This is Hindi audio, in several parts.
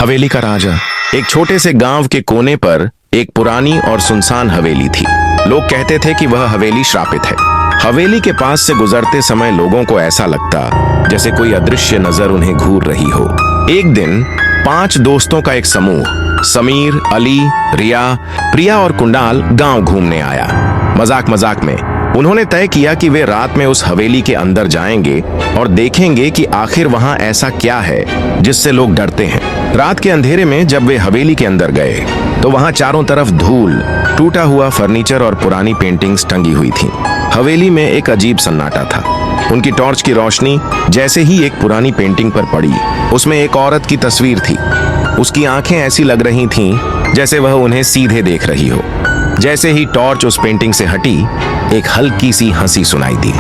हवेली का राजा। एक छोटे से गांव के कोने पर एक पुरानी और सुनसान हवेली थी। लोग कहते थे कि वह हवेली श्रापित है। हवेली के पास से गुजरते समय लोगों को ऐसा लगता जैसे कोई अदृश्य नजर उन्हें घूर रही हो। एक दिन 5 दोस्तों का एक समूह समीर, अली, रिया, प्रिया और कुंडाल गांव घूमने आया। मजाक मजाक में उन्होंने तय किया कि वे रात में उस हवेली के अंदर जाएंगे और देखेंगे कि आखिर वहां ऐसा क्या है जिससे लोग डरते हैं। रात के अंधेरे में जब वे हवेली के अंदर गए तो वहां चारों तरफ धूल, टूटा हुआ फर्नीचर और पुरानी पेंटिंग्स टंगी हुई थीं। हवेली में एक अजीब सन्नाटा था। उनकी टॉर्च की रोशनी जैसे ही एक पुरानी पेंटिंग पर पड़ी, उसमें एक औरत की तस्वीर थी। उसकी आंखें ऐसी लग रही थीं जैसे वह उन्हें सीधे देख रही हो। जैसे ही टॉर्च उस पेंटिंग से हटी, एक हल्की सी हंसी सुनाई दी।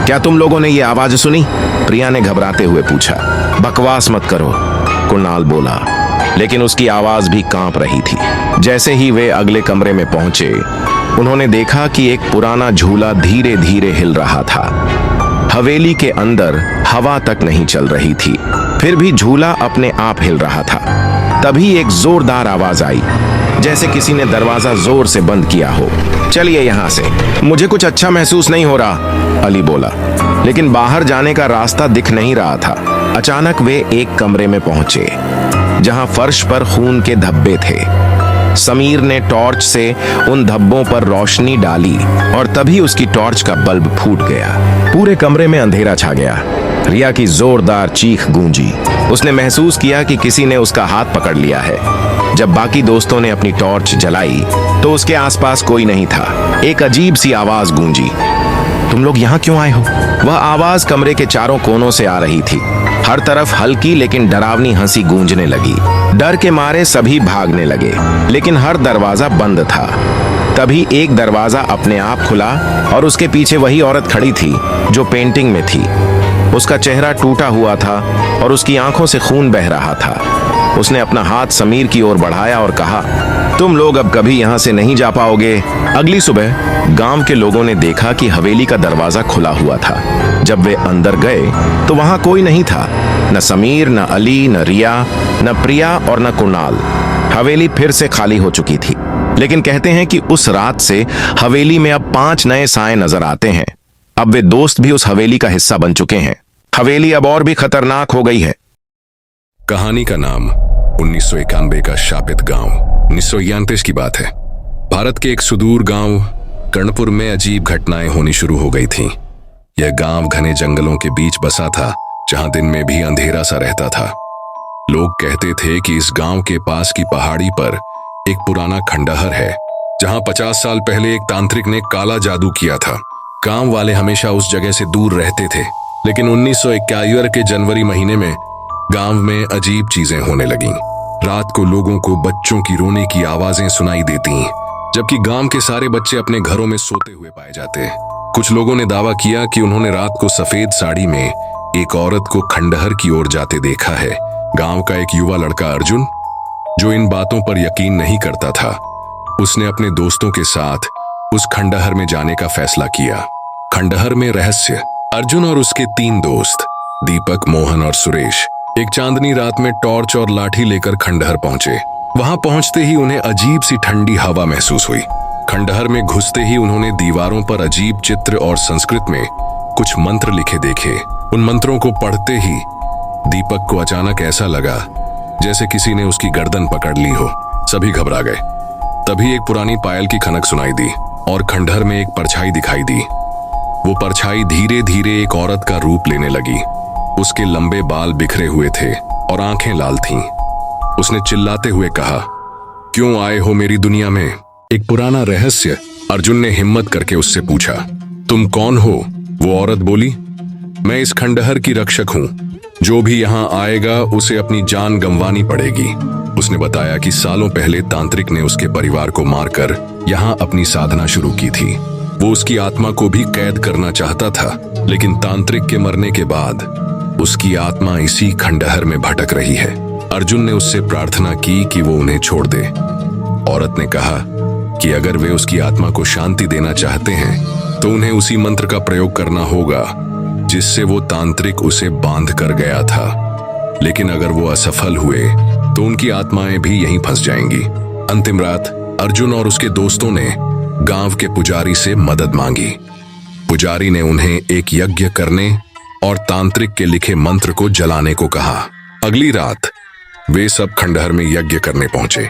क्या तुम लोगों ने ये आवाज सुनी? प्रिया ने घबराते हुए पूछा। बकवास मत करो, कुणाल बोला, लेकिन उसकी आवाज भी कांप रही थी। जैसे ही वे अगले कमरे में पहुंचे, उन्होंने देखा कि एक पुराना झूला धीरे धीरे हिल रहा था। हवेली के अंदर हवा तक नहीं चल रही थी, फिर भी झूला अपने आप हिल रहा था। तभी एक जोरदार आवाज आई, जैसे किसी ने दरवाजा जोर से बंद किया हो। चलिए यहाँ से, मुझे कुछ अच्छा महसूस नहीं हो रहा, अली बोला, लेकिन बाहर जाने का रास्ता दिख नहीं रहा था। अचानक वे एक कमरे में पहुंचे जहां फर्श पर खून के धब्बे थे। समीर ने टॉर्च से उन धब्बों पर रोशनी डाली और तभी उसकी टॉर्च का बल्ब फूट गया। पूरे कमरे में अंधेरा छा गया। रिया की जोरदार चीख गूंजी। उसने महसूस किया कि किसी ने उसका हाथ पकड़ लिया है। जब बाकी दोस्तों ने अपनी टॉर्च जलाई तो उसके आसपास कोई नहीं था। एक अजीब सी आवाज गूंजी, तुम लोग यहाँ क्यों आए हो? वह आवाज कमरे के चारों कोनों से आ रही थी। हर तरफ हल्की लेकिन डरावनी हंसी गूंजने लगी। डर के मारे सभी भागने लगे, लेकिन हर दरवाजा बंद था। तभी एक दरवाजा अपने आप खुला और उसके पीछे वही औरत खड़ी थी जो पेंटिंग में थी। उसका चेहरा टूटा हुआ था और उसकी आंखों से खून बह रहा था। उसने अपना हाथ समीर की ओर बढ़ाया और कहा, तुम लोग अब कभी यहाँ से नहीं जा पाओगे। अगली सुबह गांव के लोगों ने देखा कि हवेली का दरवाजा खुला हुआ था। जब वे अंदर गए तो वहां कोई नहीं था, न समीर, न अली, न रिया, न प्रिया और न कुणाल। हवेली फिर से खाली हो चुकी थी, लेकिन कहते हैं कि उस रात से हवेली में अब 5 नए साए नजर आते हैं। अब वे दोस्त भी उस हवेली का हिस्सा बन चुके हैं। हवेली अब और भी खतरनाक हो गई है। कहानी का नाम 1991 का शापित गांव। 1991 की बात है। भारत के एक सुदूर गांव कर्णपुर में अजीब घटनाएं होनी शुरू हो गई थीं। यह गांव घने जंगलों के बीच बसा था, जहां दिन में भी अंधेरा सा रहता था। लोग कहते थे कि इस गांव के पास की पहाड़ी पर एक पुराना खंडहर है, जहां 50 साल पहले एक तांत्रिक ने काला जादू किया था। गांव वाले हमेशा उस जगह से दूर रहते थे, लेकिन 1991 के जनवरी महीने में गांव में अजीब चीजें होने लगीं। रात को लोगों को बच्चों की रोने की आवाजें सुनाई देती, जबकि गांव के सारे बच्चे अपने घरों में सोते हुए पाए जाते। कुछ लोगों ने दावा किया कि उन्होंने रात को सफेद साड़ी में एक औरत को खंडहर की ओर जाते देखा है। गांव का एक युवा लड़का अर्जुन, जो इन बातों पर यकीन नहीं करता था, उसने अपने दोस्तों के साथ उस खंडहर में जाने का फैसला किया। खंडहर में रहस्य। अर्जुन और उसके 3 दोस्त दीपक, मोहन और सुरेश एक चांदनी रात में टॉर्च और लाठी लेकर खंडहर पहुंचे। वहां पहुंचते ही उन्हें अजीब सी ठंडी हवा महसूस हुई। खंडहर में घुसते ही उन्होंने दीवारों पर अजीब चित्र और संस्कृत में कुछ मंत्र लिखे देखे। उन मंत्रों को पढ़ते ही दीपक को अचानक ऐसा लगा जैसे किसी ने उसकी गर्दन पकड़ ली हो। सभी घबरा गए। तभी एक पुरानी पायल की खनक सुनाई दी और खंडहर में एक परछाई दिखाई दी। वो परछाई धीरे धीरे एक औरत का रूप लेने लगी। उसके लंबे बाल बिखरे हुए थे और आंखें लाल थीं। उसने चिल्लाते हुए कहा, क्यों आए हो मेरी दुनिया में? एक पुराना रहस्य। अर्जुन ने हिम्मत करके उससे पूछा, तुम कौन हो? वो औरत बोली, मैं इस खंडहर की रक्षक हूं। जो भी यहां आएगा उसे अपनी जान गंवानी पड़ेगी। उसने बताया कि सालों पहले तांत्रिक ने उसके परिवार को मारकर यहां अपनी साधना शुरू की थी। वो उसकी आत्मा को भी कैद करना चाहता था, लेकिन तांत्रिक के मरने के बाद उसकी आत्मा इसी खंडहर में भटक रही है। अर्जुन ने उससे प्रार्थना की कि वो उन्हें छोड़ दे। औरत ने कहा कि अगर वे उसकी आत्मा को शांति देना चाहते हैं तो उन्हें उसी मंत्र का प्रयोग करना होगा जिससे वो तांत्रिक उसे बांध कर गया था। लेकिन अगर वो असफल हुए तो उनकी आत्माएं भी यहीं फंस जाएंगी। अंतिम रात अर्जुन और उसके दोस्तों ने गांव के पुजारी से मदद मांगी। पुजारी ने उन्हें एक यज्ञ करने और तांत्रिक के लिखे मंत्र को जलाने को कहा। अगली रात वे सब खंडहर में यज्ञ करने पहुंचे।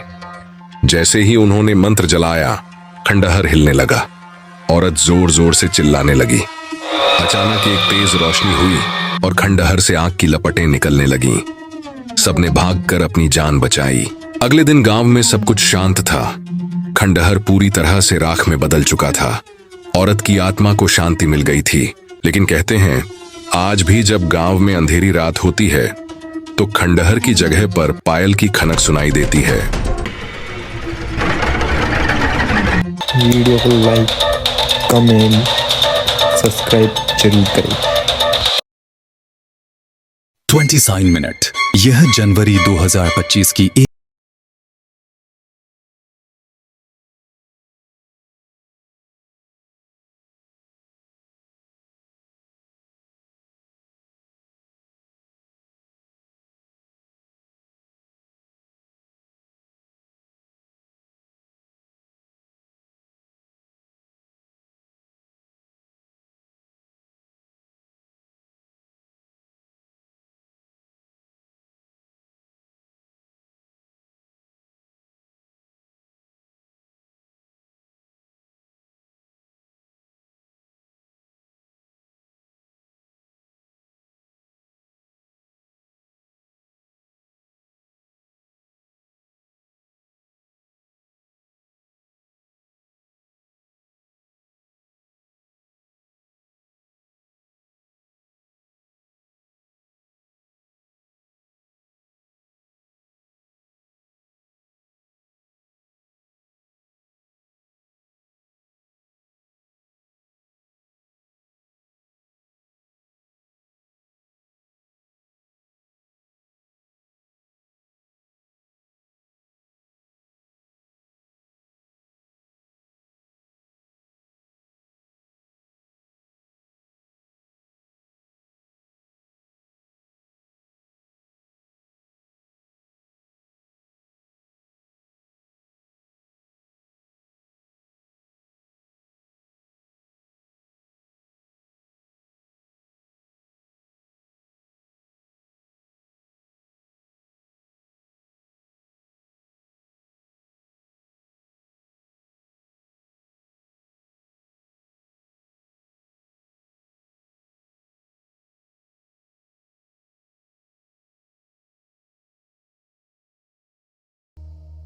जैसे ही उन्होंने मंत्र जलाया, खंडहर हिलने लगा। औरत जोर जोर से चिल्लाने लगी। अचानक एक तेज रोशनी हुई और खंडहर से आग की लपटें निकलने लगीं। सबने भागकर अपनी जान बचाई। अगले दिन गांव में सब कुछ शांत था। खंडहर पूरी तरह से राख में बदल चुका था। औरत की आत्मा को शांति मिल गई थी। लेकिन कहते हैं आज भी जब गांव में अंधेरी रात होती है तो खंडहर की जगह पर पायल की खनक सुनाई देती है। वीडियो को लाइक, कमेंट, सब्सक्राइब जरूर करें। 29 मिनट। यह जनवरी 2025 की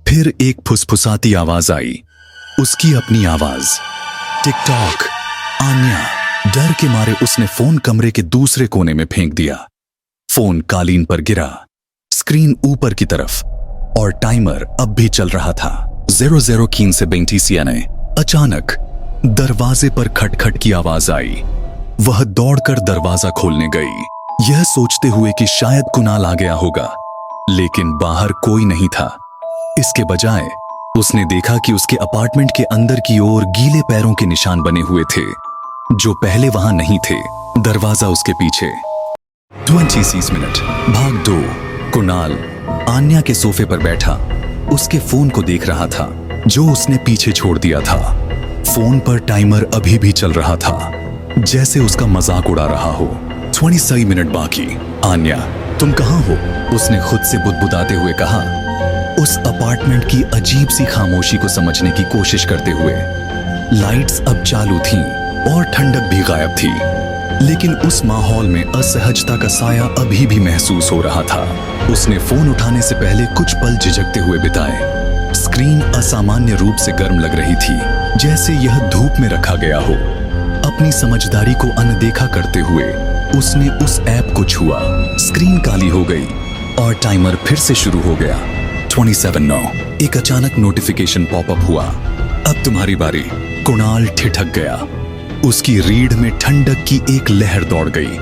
फिर एक फुसफुसाती आवाज आई। उसकी अपनी आवाज। टिकटॉक। आन्या। डर के मारे उसने फोन कमरे के दूसरे कोने में फेंक दिया। फोन कालीन पर गिरा, स्क्रीन ऊपर की तरफ, और टाइमर अब भी चल रहा था। 00 कीन से बेंटीसिया ने। अचानक दरवाजे पर खटखट की आवाज आई। वह दौड़कर दरवाजा खोलने गई, यह सोचते हुए कि शायद कुणाल आ गया होगा, लेकिन बाहर कोई नहीं था। इसके बजाय उसने देखा कि उसके अपार्टमेंट के अंदर की ओर गीले पैरों के निशान बने हुए थे, जो पहले वहां नहीं थे। दरवाजा उसके पीछे। 26 मिनट। भाग 2। कुणाल आन्या के सोफे पर बैठा उसके फोन को देख रहा था, जो उसने पीछे छोड़ दिया था। फोन पर टाइमर अभी भी चल रहा था, जैसे उसका मजाक उड़ा रहा हो। 26 मिनट बाकी। आन्या, तुम कहां हो? उसने खुद से बुदबुदाते हुए कहा, उस अपार्टमेंट की अजीब सी खामोशी को समझने की कोशिश करते हुए। लाइट्स अब चालू थीं और ठंडक भी गायब थी, लेकिन उस माहौल में असहजता का साया अभी भी महसूस हो रहा था। उसने फोन उठाने से पहले कुछ पल झिझकते हुए बिताए। स्क्रीन असामान्य रूप से गर्म लग रही थी, जैसे यह धूप में रखा गया हो। अपनी समझदारी को अनदेखा करते हुए उसने उस ऐप को छुआ। स्क्रीन काली हो गई और टाइमर फिर से शुरू हो गया। 27:09। एक अचानक नोटिफिकेशन पॉपअप हुआ। अब तुम्हारी बारी। कुणाल ठिठक गया। उसकी रीढ़ में ठंडक की एक लहर दौड़ गई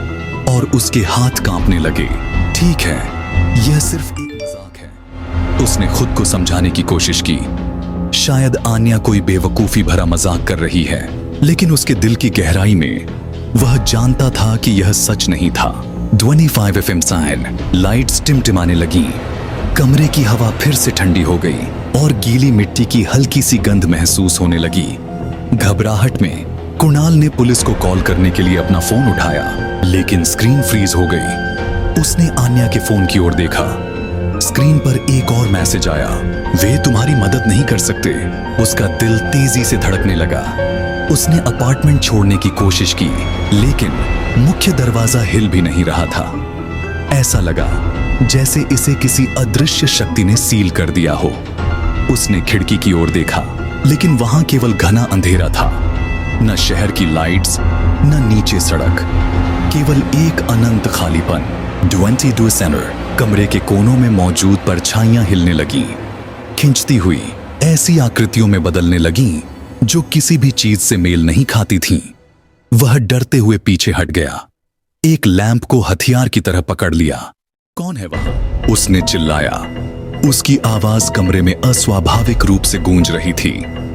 और उसके हाथ कांपने लगे। ठीक है, यह सिर्फ एक मजाक है। उसने खुद को समझाने की कोशिश की। शायद आन्या कोई बेवकूफी भरा मजाक कर रही है, लेकिन उसके दिल की गहराई में वह जानता था कि यह सच नहीं था। 25 FM साइन। लाइट्स टिमटिमाने लगीं। कमरे की हवा फिर से ठंडी हो गई और गीली मिट्टी की हल्की सी गंध महसूस होने लगी। घबराहट में कुणाल ने पुलिस को कॉल करने के लिए अपना फोन उठाया, लेकिन स्क्रीन फ्रीज हो गई। उसने आन्या के फोन की ओर देखा। स्क्रीन पर एक और मैसेज आया, वे तुम्हारी मदद नहीं कर सकते। उसका दिल तेजी से धड़कने लगा। उसने अपार्टमेंट छोड़ने की कोशिश की, लेकिन मुख्य दरवाजा हिल भी नहीं रहा था। ऐसा लगा जैसे इसे किसी अदृश्य शक्ति ने सील कर दिया हो। उसने खिड़की की ओर देखा, लेकिन वहां केवल घना अंधेरा था। न शहर की लाइट्स, न नीचे सड़क, केवल एक अनंत खालीपन। 22 सेंटर कमरे के कोनों में मौजूद परछाइयां हिलने लगी, खिंचती हुई ऐसी आकृतियों में बदलने लगी जो किसी भी चीज से मेल नहीं खाती थीं। वह डरते हुए पीछे हट गया, एक लैंप को हथियार की तरह पकड़ लिया। कौन है वहां? उसने चिल्लाया। उसकी आवाज कमरे में अस्वाभाविक रूप से गूंज रही थी।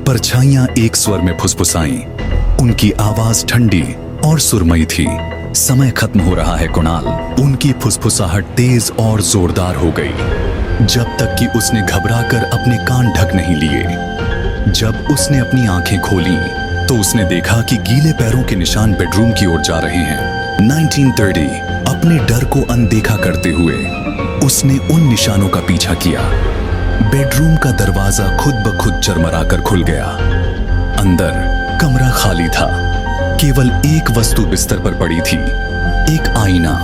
परछाइयां एक स्वर में फुसफुसाईं। उनकी आवाज ठंडी और सुरमई थी। समय खत्म हो रहा है कुणाल। उनकी फुसफुसाहट तेज और जोरदार हो गई, जब तक कि उसने घबराकर अपने कान ढक नहीं लिए। जब उसने अपनी आंखें खोली तो उसने देखा कि गीले पैरों के निशान बेडरूम की ओर जा रहे हैं। 1930 अपने डर को अनदेखा करते हुए उसने उन निशानों का पीछा किया। बेडरूम का दरवाजा खुद ब खुद चरमराकर खुल गया। अंदर कमरा खाली था। केवल एक वस्तु बिस्तर पर पड़ी थी, एक आईना।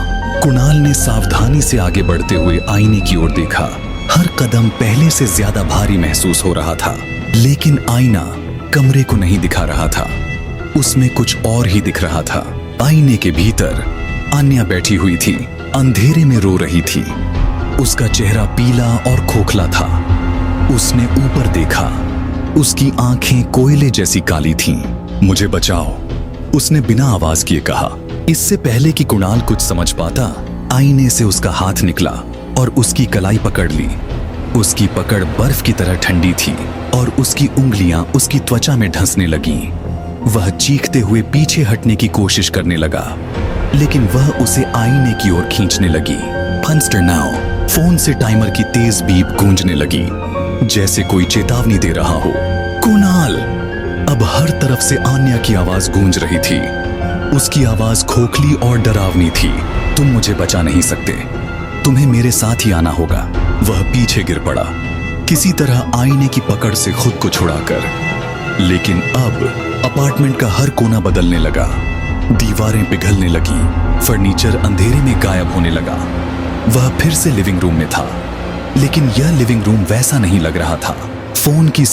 कुणाल ने सावधानी से आगे बढ़ते हुए आईने की ओर देखा। हर कदम पहले से ज्यादा भारी महसूस हो रहा था, लेकिन आईना कमरे को नहीं दिखा रहा था। उसमें कुछ और ही दिख रहा था। आईने के भीतर आन्या बैठी हुई थी, अंधेरे में रो रही थी। उसका चेहरा पीला और खोखला था। उसने ऊपर देखा। उसकी आंखें कोयले जैसी काली थीं। मुझे बचाओ, उसने बिना आवाज किए कहा। इससे पहले कि कुणाल कुछ समझ पाता, आईने से उसका हाथ निकला और उसकी कलाई पकड़ ली। उसकी पकड़ बर्फ की तरह ठंडी थी और उसकी उंगलियां उसकी त्वचा में ढंसने लगीं। वह चीखते हुए पीछे हटने की कोशिश करने लगा, लेकिन वह उसे आईने की ओर खींचने लगी। फंस्टर नाउ। फोन से टाइमर की तेज बीप गूंजने लगी, जैसे कोई चेतावनी दे रहा हो। कुणाल! अब हर तरफ से आन्या की आवाज गूंज रही थी। उसकी आवाज खोखली और डरावनी थी। तुम मुझे बचा नहीं सकते, तुम्हें मेरे साथ ही आना होगा। वह पीछे गिर पड़ा, किसी तरह आईने की पकड़ से खुद को छुड़ाकर। लेकिन अब अपार्टमेंट का हर कोना बदलने लगा। दीवारें पिघलने लगी, फर्नीचर अंधेरे में गायब होने लगा। वह फिर से लिविंग रूम में था, लेकिन यह लिविंग रूम वैसा नहीं लग रहा था। फोन की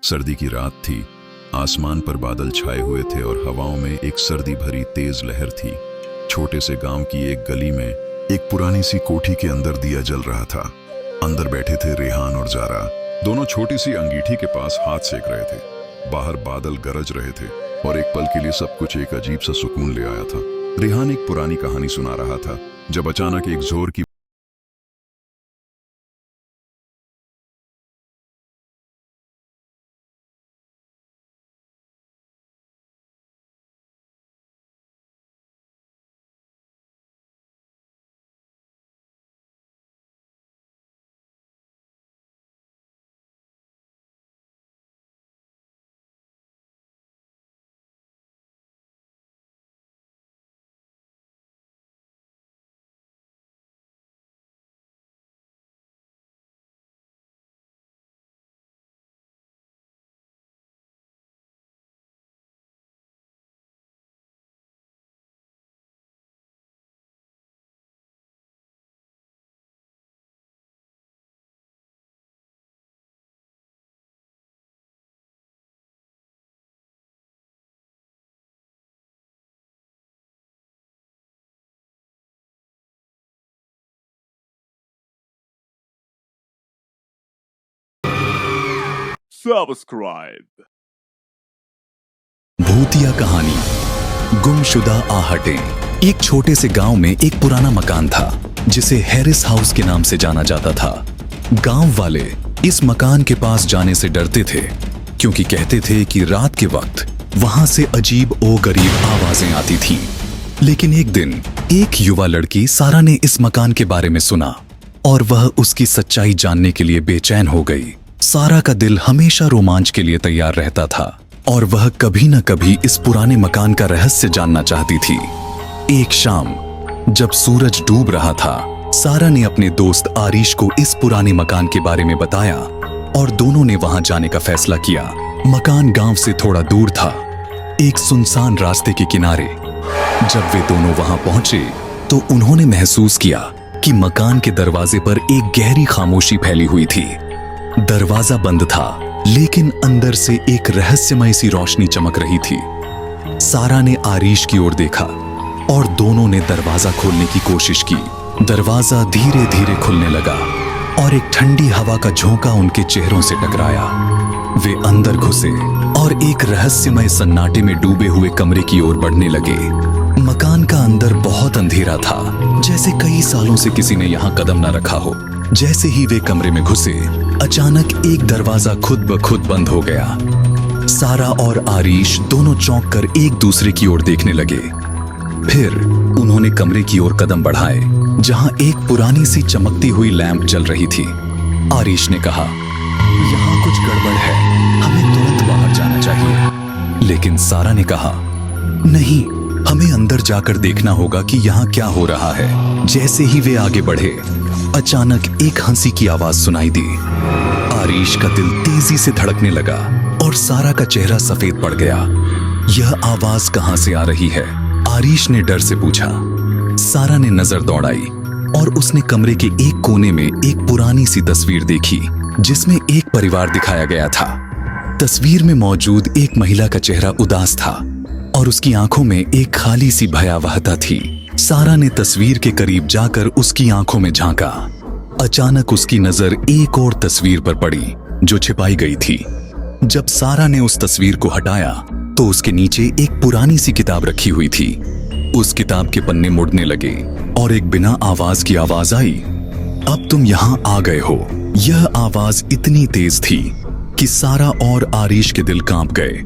सर्दी की रात थी। आसमान पर बादल छाए हुए थे और हवाओं में एक सर्दी भरी तेज लहर थी। छोटे से गांव की एक गली में एक पुरानी सी कोठी के अंदर दिया जल रहा था। अंदर बैठे थे रेहान और जारा। दोनों छोटी सी अंगीठी के पास हाथ सेक रहे थे। बाहर बादल गरज रहे थे और एक पल के लिए सब कुछ एक अजीब सा सुकून ले आया था। रेहान एक पुरानी कहानी सुना रहा था, जब अचानक एक जोर की subscribe. भूतिया कहानी गुमशुदा आहटें। एक छोटे से गांव में एक पुराना मकान था जिसे हैरिस हाउस के नाम से जाना जाता था। गांव वाले इस मकान के पास जाने से डरते थे क्योंकि कहते थे कि रात के वक्त वहां से अजीब ओ गरीब आवाजें आती थीं। लेकिन एक दिन एक युवा लड़की सारा ने इस मकान के बारे में सुना और वह उसकी सच्चाई जानने के लिए बेचैन हो गई। सारा का दिल हमेशा रोमांच के लिए तैयार रहता था और वह कभी न कभी इस पुराने मकान का रहस्य जानना चाहती थी। एक शाम जब सूरज डूब रहा था, सारा ने अपने दोस्त आरिश को इस पुराने मकान के बारे में बताया और दोनों ने वहां जाने का फैसला किया। मकान गांव से थोड़ा दूर था, एक सुनसान रास्ते के किनारे। जब वे दोनों वहां पहुंचे तो उन्होंने महसूस किया कि मकान के दरवाजे पर एक गहरी खामोशी फैली हुई थी। दरवाजा बंद था लेकिन अंदर से एक रहस्यमय सी रोशनी चमक रही थी। सारा ने आरिश की ओर देखा और दोनों ने दरवाजा खोलने की कोशिश की। दरवाजा धीरे धीरे खुलने लगा और एक ठंडी हवा का झोंका उनके चेहरों से टकराया। वे अंदर घुसे और एक रहस्यमय सन्नाटे में डूबे हुए कमरे की ओर बढ़ने लगे। मकान का अंदर बहुत अंधेरा था, जैसे कई सालों से किसी ने यहाँ कदम न रखा हो। जैसे ही वे कमरे में घुसे, अचानक एक दरवाजा खुद ब खुद बंद हो गया। सारा और आरिश दोनों चौंक कर एक दूसरे की ओर देखने लगे। फिर उन्होंने कमरे की ओर कदम बढ़ाए जहां एक पुरानी सी चमकती हुई लैंप जल रही थी। आरिश ने कहा, यहाँ कुछ गड़बड़ है, हमें तुरंत बाहर जाना चाहिए। लेकिन सारा ने कहा, नहीं, हमें अंदर जाकर देखना होगा कि यहाँ क्या हो रहा है। जैसे ही वे आगे बढ़े, अचानक एक हंसी की आवाज सुनाई दी। आरिश का दिल तेजी से धड़कने लगा और सारा का चेहरा सफेद पड़ गया। यह आवाज कहां से आ रही है? आरिश ने डर से पूछा। सारा ने नजर दौड़ाई और उसने कमरे के एक कोने में एक पुरानी सी तस्वीर देखी जिसमें एक परिवार दिखाया गया था। तस्वीर में मौजूद एक महिला का चेहरा उदास था और उसकी आंखों में एक खाली सी भयावहता थी। सारा ने तस्वीर के करीब जाकर उसकी आंखों में झांका। अचानक उसकी नजर एक और तस्वीर पर पड़ी जो छिपाई गई थी। जब सारा ने उस तस्वीर को हटाया तो उसके नीचे एक पुरानी सी किताब रखी हुई थी। उस किताब के पन्ने मुड़ने लगे और एक बिना आवाज की आवाज आई, अब तुम यहाँ आ गए हो। यह आवाज इतनी तेज थी कि सारा और आरिश के दिल कांप गए।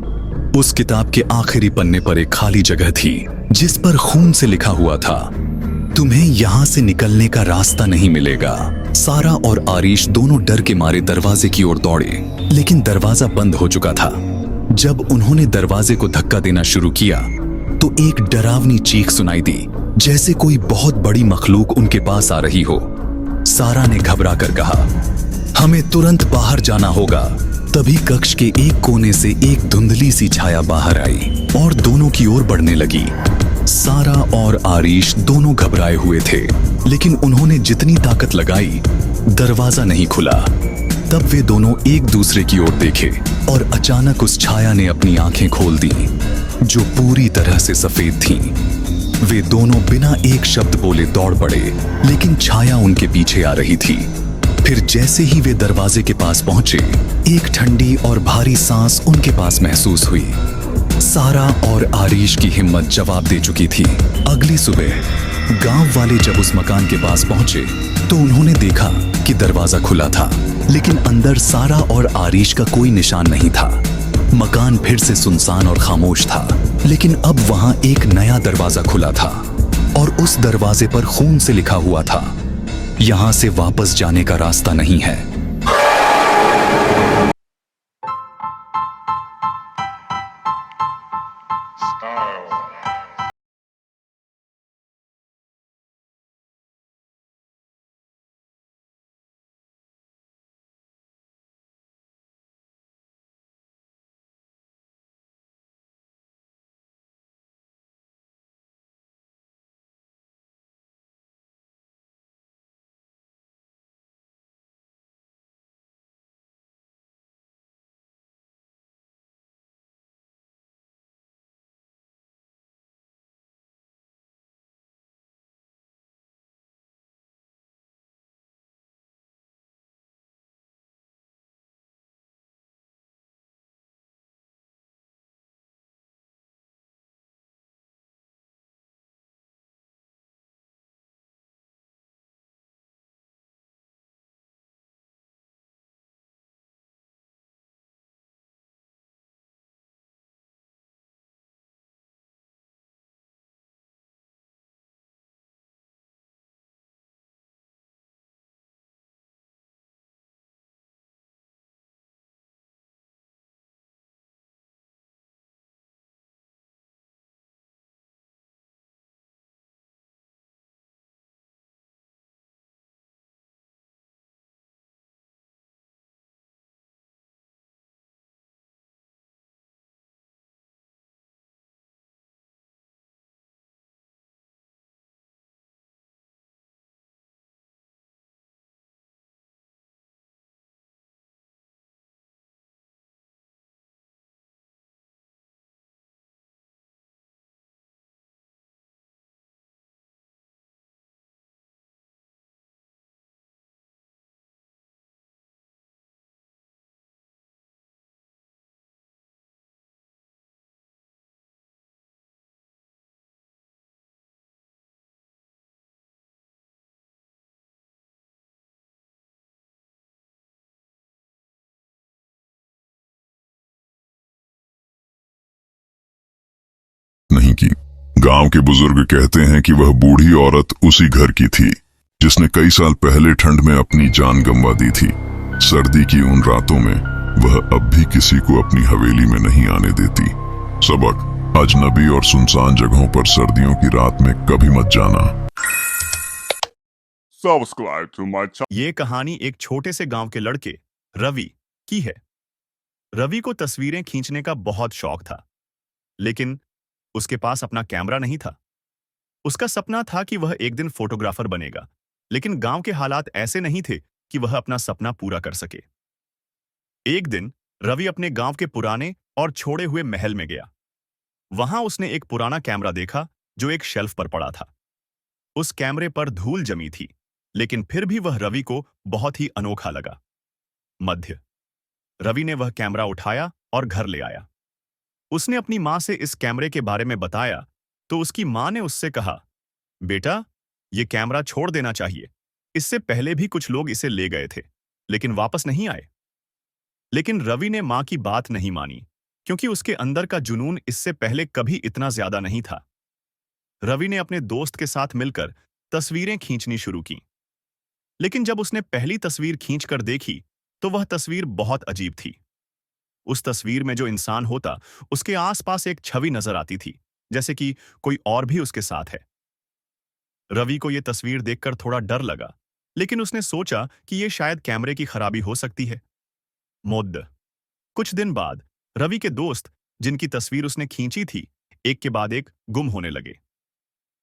उस किताब के आखिरी पन्ने पर एक खाली जगह थी जिस पर खून से लिखा हुआ था, तुम्हें यहां से निकलने का रास्ता नहीं मिलेगा। सारा और आरिश दोनों डर के मारे दरवाजे की ओर दौड़े, लेकिन दरवाजा बंद हो चुका था। जब उन्होंने दरवाजे को धक्का देना शुरू किया तो एक डरावनी चीख सुनाई दी, जैसे कोई बहुत बड़ी मखलूक उनके पास आ रही हो। सारा ने घबरा कर कहा, हमें तुरंत बाहर जाना होगा। तभी कक्ष के एक कोने से एक धुंधली सी छाया बाहर आई और दोनों की ओर बढ़ने लगी। सारा और आरिश दोनों घबराए हुए थे, लेकिन उन्होंने जितनी ताकत लगाई, दरवाजा नहीं खुला। तब वे दोनों एक दूसरे की ओर देखे और अचानक उस छाया ने अपनी आंखें खोल दी, जो पूरी तरह से सफेद थीं। वे दोनों बिना एक शब्द बोले दौड़ पड़े, लेकिन छाया उनके पीछे आ रही थी। फिर जैसे ही वे दरवाजे के पास पहुंचे, एक ठंडी और भारी सांस उनके पास महसूस हुई। सारा और आरिश की हिम्मत जवाब दे चुकी थी। अगली सुबह गांव वाले जब उस मकान के पास पहुंचे तो उन्होंने देखा कि दरवाजा खुला था, लेकिन अंदर सारा और आरिश का कोई निशान नहीं था। मकान फिर से सुनसान और खामोश था, लेकिन अब वहां एक नया दरवाजा खुला था और उस दरवाजे पर खून से लिखा हुआ था, यहां से वापस जाने का रास्ता नहीं है। गांव के बुजुर्ग कहते हैं कि वह बूढ़ी औरत उसी घर की थी जिसने कई साल पहले ठंड में अपनी जान गंवा दी थी। सर्दी की उन रातों में वह अब भी किसी को अपनी हवेली में नहीं आने देती। सबक: अजनबी और सुनसान जगहों पर सर्दियों की रात में कभी मत जाना। Subscribe to my channel. ये कहानी एक छोटे से गांव के लड़के रवि की है। रवि को तस्वीरें खींचने का बहुत शौक था, लेकिन उसके पास अपना कैमरा नहीं था। उसका सपना था कि वह एक दिन फोटोग्राफर बनेगा, लेकिन गांव के हालात ऐसे नहीं थे कि वह अपना सपना पूरा कर सके। एक दिन रवि अपने गांव के पुराने और छोड़े हुए महल में गया। वहां उसने एक पुराना कैमरा देखा जो एक शेल्फ पर पड़ा था। उस कैमरे पर धूल जमी थी, लेकिन फिर भी वह रवि को बहुत ही अनोखा लगा। मध्य रवि ने वह कैमरा उठाया और घर ले आया। उसने अपनी मां से इस कैमरे के बारे में बताया तो उसकी मां ने उससे कहा, बेटा, यह कैमरा छोड़ देना चाहिए। इससे पहले भी कुछ लोग इसे ले गए थे, लेकिन वापस नहीं आए। लेकिन रवि ने मां की बात नहीं मानी, क्योंकि उसके अंदर का जुनून इससे पहले कभी इतना ज्यादा नहीं था। रवि ने अपने दोस्त के साथ मिलकर तस्वीरें खींचनी शुरू की, लेकिन जब उसने पहली तस्वीर खींचकर देखी तो वह तस्वीर बहुत अजीब थी। उस तस्वीर में जो इंसान होता, उसके आसपास एक छवि नजर आती थी, जैसे कि कोई और भी उसके साथ है। रवि को यह तस्वीर देखकर थोड़ा डर लगा, लेकिन उसने सोचा कि यह शायद कैमरे की खराबी हो सकती है। कुछ दिन बाद रवि के दोस्त, जिनकी तस्वीर उसने खींची थी, एक के बाद एक गुम होने लगे।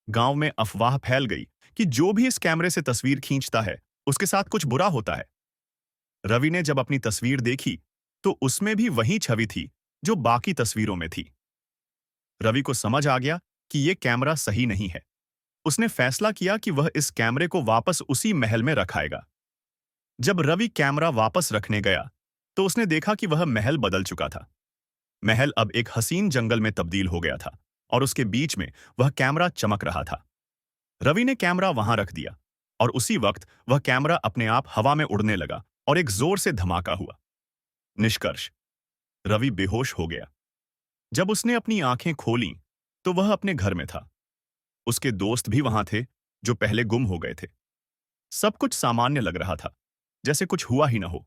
गांव में अफवाह फैल गई कि जो भी इस कैमरे से तस्वीर खींचता है, उसके साथ कुछ बुरा होता है। रवि ने जब अपनी तस्वीर देखी तो उसमें भी वही छवि थी जो बाकी तस्वीरों में थी। रवि को समझ आ गया कि यह कैमरा सही नहीं है। उसने फैसला किया कि वह इस कैमरे को वापस उसी महल में रखाएगा। जब रवि कैमरा वापस रखने गया तो उसने देखा कि वह महल बदल चुका था। महल अब एक हसीन जंगल में तब्दील हो गया था और उसके बीच में वह कैमरा चमक रहा था। रवि ने कैमरा वहां रख दिया और उसी वक्त वह कैमरा अपने आप हवा में उड़ने लगा और एक जोर से धमाका हुआ। निष्कर्ष: रवि बेहोश हो गया। जब उसने अपनी आंखें खोलीं तो वह अपने घर में था। उसके दोस्त भी वहां थे जो पहले गुम हो गए थे। सब कुछ सामान्य लग रहा था, जैसे कुछ हुआ ही न हो।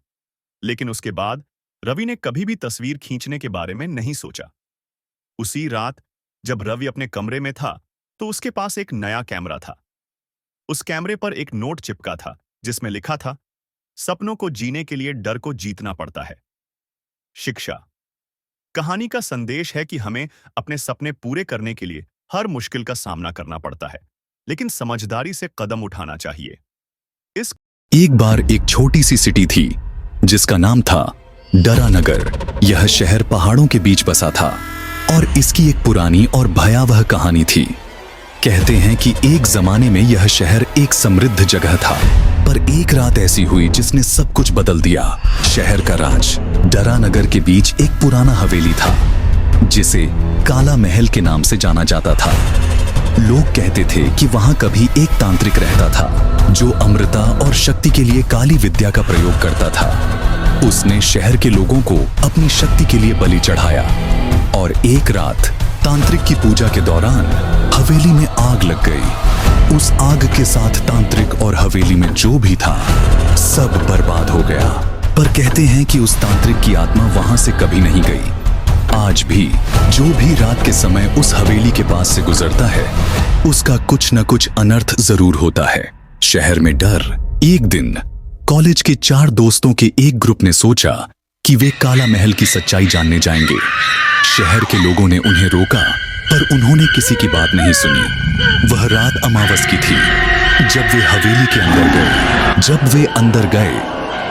लेकिन उसके बाद रवि ने कभी भी तस्वीर खींचने के बारे में नहीं सोचा। उसी रात जब रवि अपने कमरे में था तो उसके पास एक नया कैमरा था। उस कैमरे पर एक नोट चिपका था जिसमें लिखा था, सपनों को जीने के लिए डर को जीतना पड़ता है। शिक्षा: कहानी का संदेश है कि हमें अपने सपने पूरे करने के लिए हर मुश्किल का सामना करना पड़ता है, लेकिन समझदारी से कदम उठाना चाहिए। एक बार एक छोटी सी सिटी थी जिसका नाम था डरानगर। यह शहर पहाड़ों के बीच बसा था और इसकी एक पुरानी और भयावह कहानी थी। कहते हैं कि एक जमाने में यह शहर एक समृद्ध जगह था, पर एक रात ऐसी हुई जिसने सब कुछ बदल दिया। शहर का राज डरानगर के बीच एक पुराना हवेली था जिसे काला महल के नाम से जाना जाता था। लोग कहते थे कि वहां कभी एक तांत्रिक रहता था जो अमृता और शक्ति के लिए काली विद्या का प्रयोग करता था। उसने शहर के लोगों को अपनी शक्ति के लिए बलि चढ़ाया और एक रात तांत्रिक की पूजा के दौरान हवेली में आग लग गई। उस आग के साथ तांत्रिक और हवेली में जो भी था सब बर्बाद हो गया। पर कहते हैं कि उस तांत्रिक की आत्मा वहां से कभी नहीं गई। आज भी जो भी रात के समय उस हवेली के पास से गुजरता है, उसका कुछ न कुछ अनर्थ जरूर होता है। शहर में डर। एक दिन कॉलेज के 4 दोस्तों के एक ग्रुप ने सोचा कि वे काला महल की सच्चाई जानने जाएंगे। शहर के लोगों ने उन्हें रोका, पर उन्होंने किसी की बात नहीं सुनी। वह रात अमावस की थी जब वे हवेली के अंदर गए। जब वे अंदर गए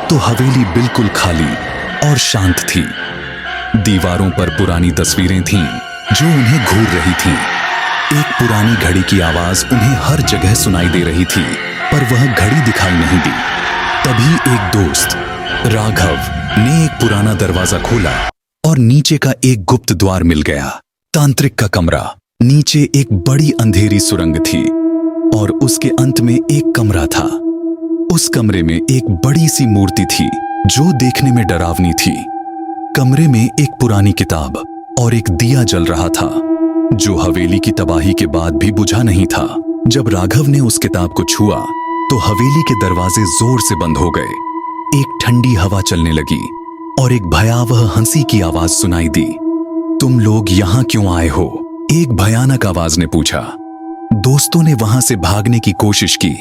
तो हवेली बिल्कुल खाली और शांत थी। दीवारों पर पुरानी तस्वीरें थीं जो उन्हें घूर रही थीं। एक पुरानी घड़ी की आवाज उन्हें हर जगह सुनाई दे रही थी, पर वह घड़ी दिखाई नहीं दी। तभी एक दोस्त राघव ने एक पुराना दरवाजा खोला और नीचे का एक गुप्त द्वार मिल गया। तांत्रिक का कमरा। नीचे एक बड़ी अंधेरी सुरंग थी और उसके अंत में एक कमरा था। उस कमरे में एक बड़ी सी मूर्ति थी जो देखने में डरावनी थी। कमरे में एक पुरानी किताब और एक दिया जल रहा था। जो हवेली की तबाही के बाद भी बुझा नहीं था। जब राघव ने उस किताब को छुआ तो हवेली के दरवाजे जोर से बंद हो गए। एक ठंडी हवा चलने लगी और एक भयावह हंसी की आवाज सुनाई दी। तुम लोग यहां क्यों आए हो? एक भयानक आवाज ने पूछा। दोस्तों ने वहां से भागने की कोशिश की,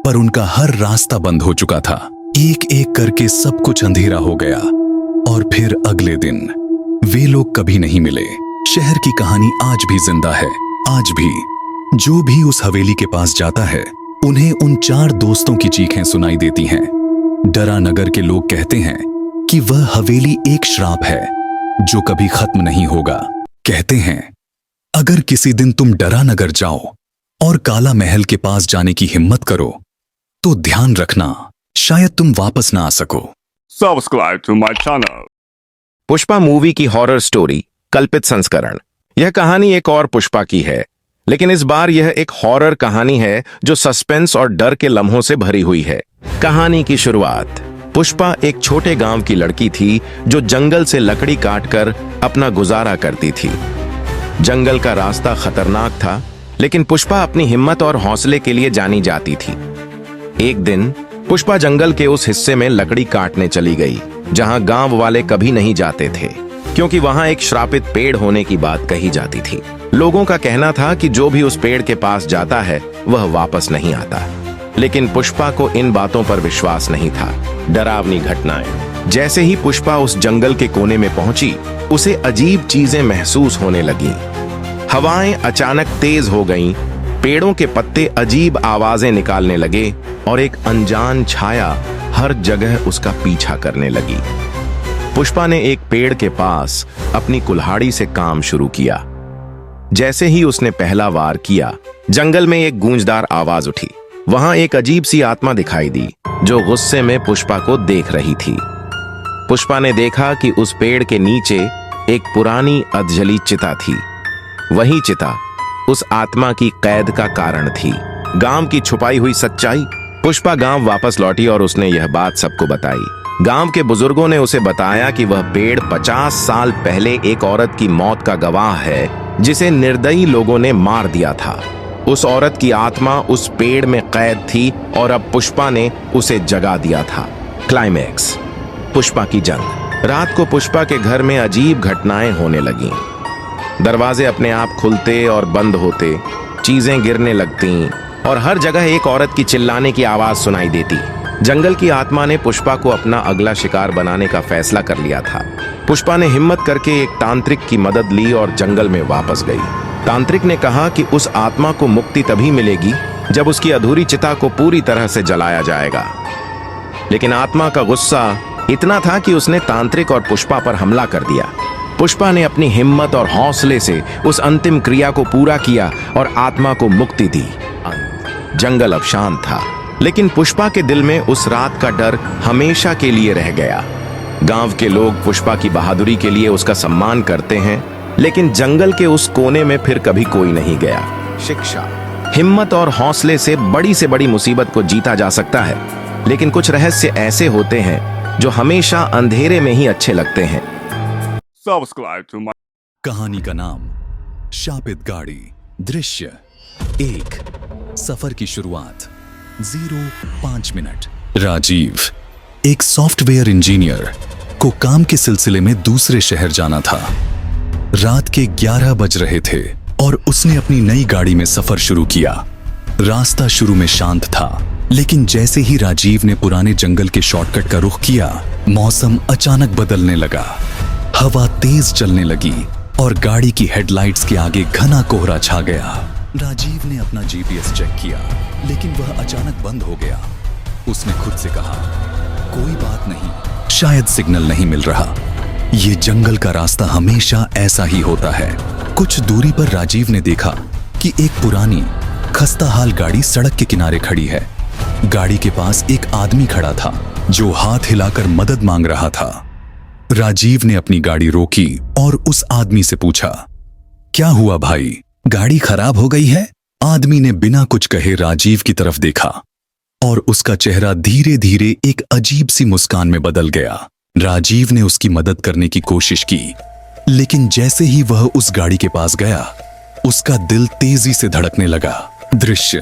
पर उनका हर रास्ता बंद हो चुका था। एक एक करके सब कुछ अंधेरा हो गया और फिर अगले दिन वे लोग कभी नहीं मिले। शहर की कहानी आज भी जिंदा है। आज भी जो भी उस हवेली के पास जाता है उन्हें उन 4 दोस्तों की चीखें सुनाई देती हैं। डरा नगर के लोग कहते हैं कि वह हवेली एक श्राप है जो कभी खत्म नहीं होगा। कहते हैं अगर किसी दिन तुम डरा नगर जाओ और काला महल के पास जाने की हिम्मत करो तो ध्यान रखना शायद तुम वापस ना आ सको। Subscribe to my channel. Pushpa movie की हॉरर स्टोरी कल्पित संस्करण। यह कहानी एक और पुष्पा की है, लेकिन इस बार यह एक हॉरर कहानी है जो सस्पेंस और डर के लम्हों से भरी हुई है। कहानी की शुरुआत। पुष्पा एक छोटे गांव की लड़की थी जो जंगल से लकड़ी काटकर अपना गुजारा करती थी। जंगल का रास्ता खतरनाक था, लेकिन पुष्पा अपनी हिम्मत और हौसले के लिए जानी जाती थी। एक दिन पुष्पा जंगल के उस हिस्से में लकड़ी काटने चली गई जहां गांव वाले कभी नहीं जाते थे, क्योंकि वहां एक श्रापित पेड़ होने की बात कही जाती थी। लोगों का कहना था कि जो भी उस पेड़ के पास जाता है वह वापस नहीं आता। लेकिन पुष्पा को इन बातों पर विश्वास नहीं था। डरावनी घटनाएं। जैसे ही पुष्पा उस जंगल के कोने में पहुंची, उसे अजीब चीजें महसूस होने लगीं। हवाएं अचानक तेज हो गईं, पेड़ों के पत्ते अजीब आवाजें निकालने लगे और एक अनजान छाया हर जगह उसका पीछा करने लगी। पुष्पा ने एक पेड़ के पास अपनी कुल्हाड़ी से काम शुरू किया। जैसे ही उसने पहला वार किया, जंगल में एक गूंजदार आवाज उठी। वहां एक अजीब सी आत्मा दिखाई दी जो गुस्से में पुष्पा को देख रही थी। पुष्पा ने देखा कि उस पेड़ के नीचे एक पुरानी अधजली चिता थी। वही चिता उस आत्मा की कैद का कारण थी। गांव की छुपाई हुई सच्चाई। पुष्पा गांव वापस लौटी और उसने यह बात सबको बताई। गांव के बुजुर्गों ने उसे बताया कि वह पेड़ 50 साल पहले एक औरत की मौत का गवाह है, जिसे निर्दयी लोगों ने मार दिया था। उस औरत की आत्मा उस पेड़ में कैद थी और अब पुष्पा ने उसे जगा दिया था। क्लाइमैक्स। पुष्पा की जंग। रात को पुष्पा के घर में अजीब घटनाएं होने लगीं। दरवाजे अपने आप खुलते और बंद होते, चीजें गिरने लगती और हर जगह एक औरत की चिल्लाने की आवाज सुनाई देती। जंगल की आत्मा ने पुष्पा को अपना अगला शिकार बनाने का फैसला कर लिया था। पुष्पा ने हिम्मत करके एक तांत्रिक की मदद ली और जंगल में वापस गई। तांत्रिक ने कहा कि उस आत्मा को मुक्ति तभी मिलेगी जब उसकी अधूरी चिता को पूरी तरह से जलाया जाएगा। लेकिन आत्मा का गुस्सा इतना था कि उसने तांत्रिक और पुष्पा पर हमला कर दिया। पुष्पा ने अपनी हिम्मत और हौसले से उस अंतिम क्रिया को पूरा किया और आत्मा को मुक्ति दी। जंगल अब शांत था, लेकिन पुष्पा के दिल में उस रात का डर हमेशा के लिए रह गया। गांव के लोग पुष्पा की बहादुरी के लिए उसका सम्मान करते हैं, लेकिन जंगल के उस कोने में फिर कभी कोई नहीं गया। शिक्षा। हिम्मत और हौसले से बड़ी मुसीबत को जीता जा सकता है, लेकिन कुछ रहस्य ऐसे होते हैं जो हमेशा अंधेरे में ही अच्छे लगते हैं। Subscribe to my कहानी का नाम शापित गाड़ी। दृश्य 1। सफर की शुरुआत 05 मिनट। राजीव एक सॉफ्टवेयर इंजीनियर को काम के सिलसिले में दूसरे शहर जाना था। रात के 11 बज रहे थे और उसने अपनी नई गाड़ी में सफर शुरू किया। रास्ता शुरू में शांत था, लेकिन जैसे ही राजीव ने पुराने जंगल के शॉर्टकट का रुख किया, मौसम अचानक बदलने लगा। हवा तेज चलने लगी और गाड़ी की हेडलाइट्स के आगे घना कोहरा छा गया। राजीव ने अपना जीपीएस चेक किया, लेकिन वह अचानक बंद हो गया। उसने खुद से कहा, कोई बात नहीं, शायद सिग्नल नहीं मिल रहा। ये जंगल का रास्ता हमेशा ऐसा ही होता है। कुछ दूरी पर राजीव ने देखा कि एक पुरानी खस्ताहाल गाड़ी सड़क के किनारे खड़ी है। गाड़ी के पास एक आदमी खड़ा था जो हाथ हिलाकर मदद मांग रहा था। राजीव ने अपनी गाड़ी रोकी और उस आदमी से पूछा, क्या हुआ भाई, गाड़ी खराब हो गई है? आदमी ने बिना कुछ कहे राजीव की तरफ देखा और उसका चेहरा धीरे धीरे एक अजीब सी मुस्कान में बदल गया। राजीव ने उसकी मदद करने की कोशिश की, लेकिन जैसे ही वह उस गाड़ी के पास गया, उसका दिल तेजी से धड़कने लगा। दृश्य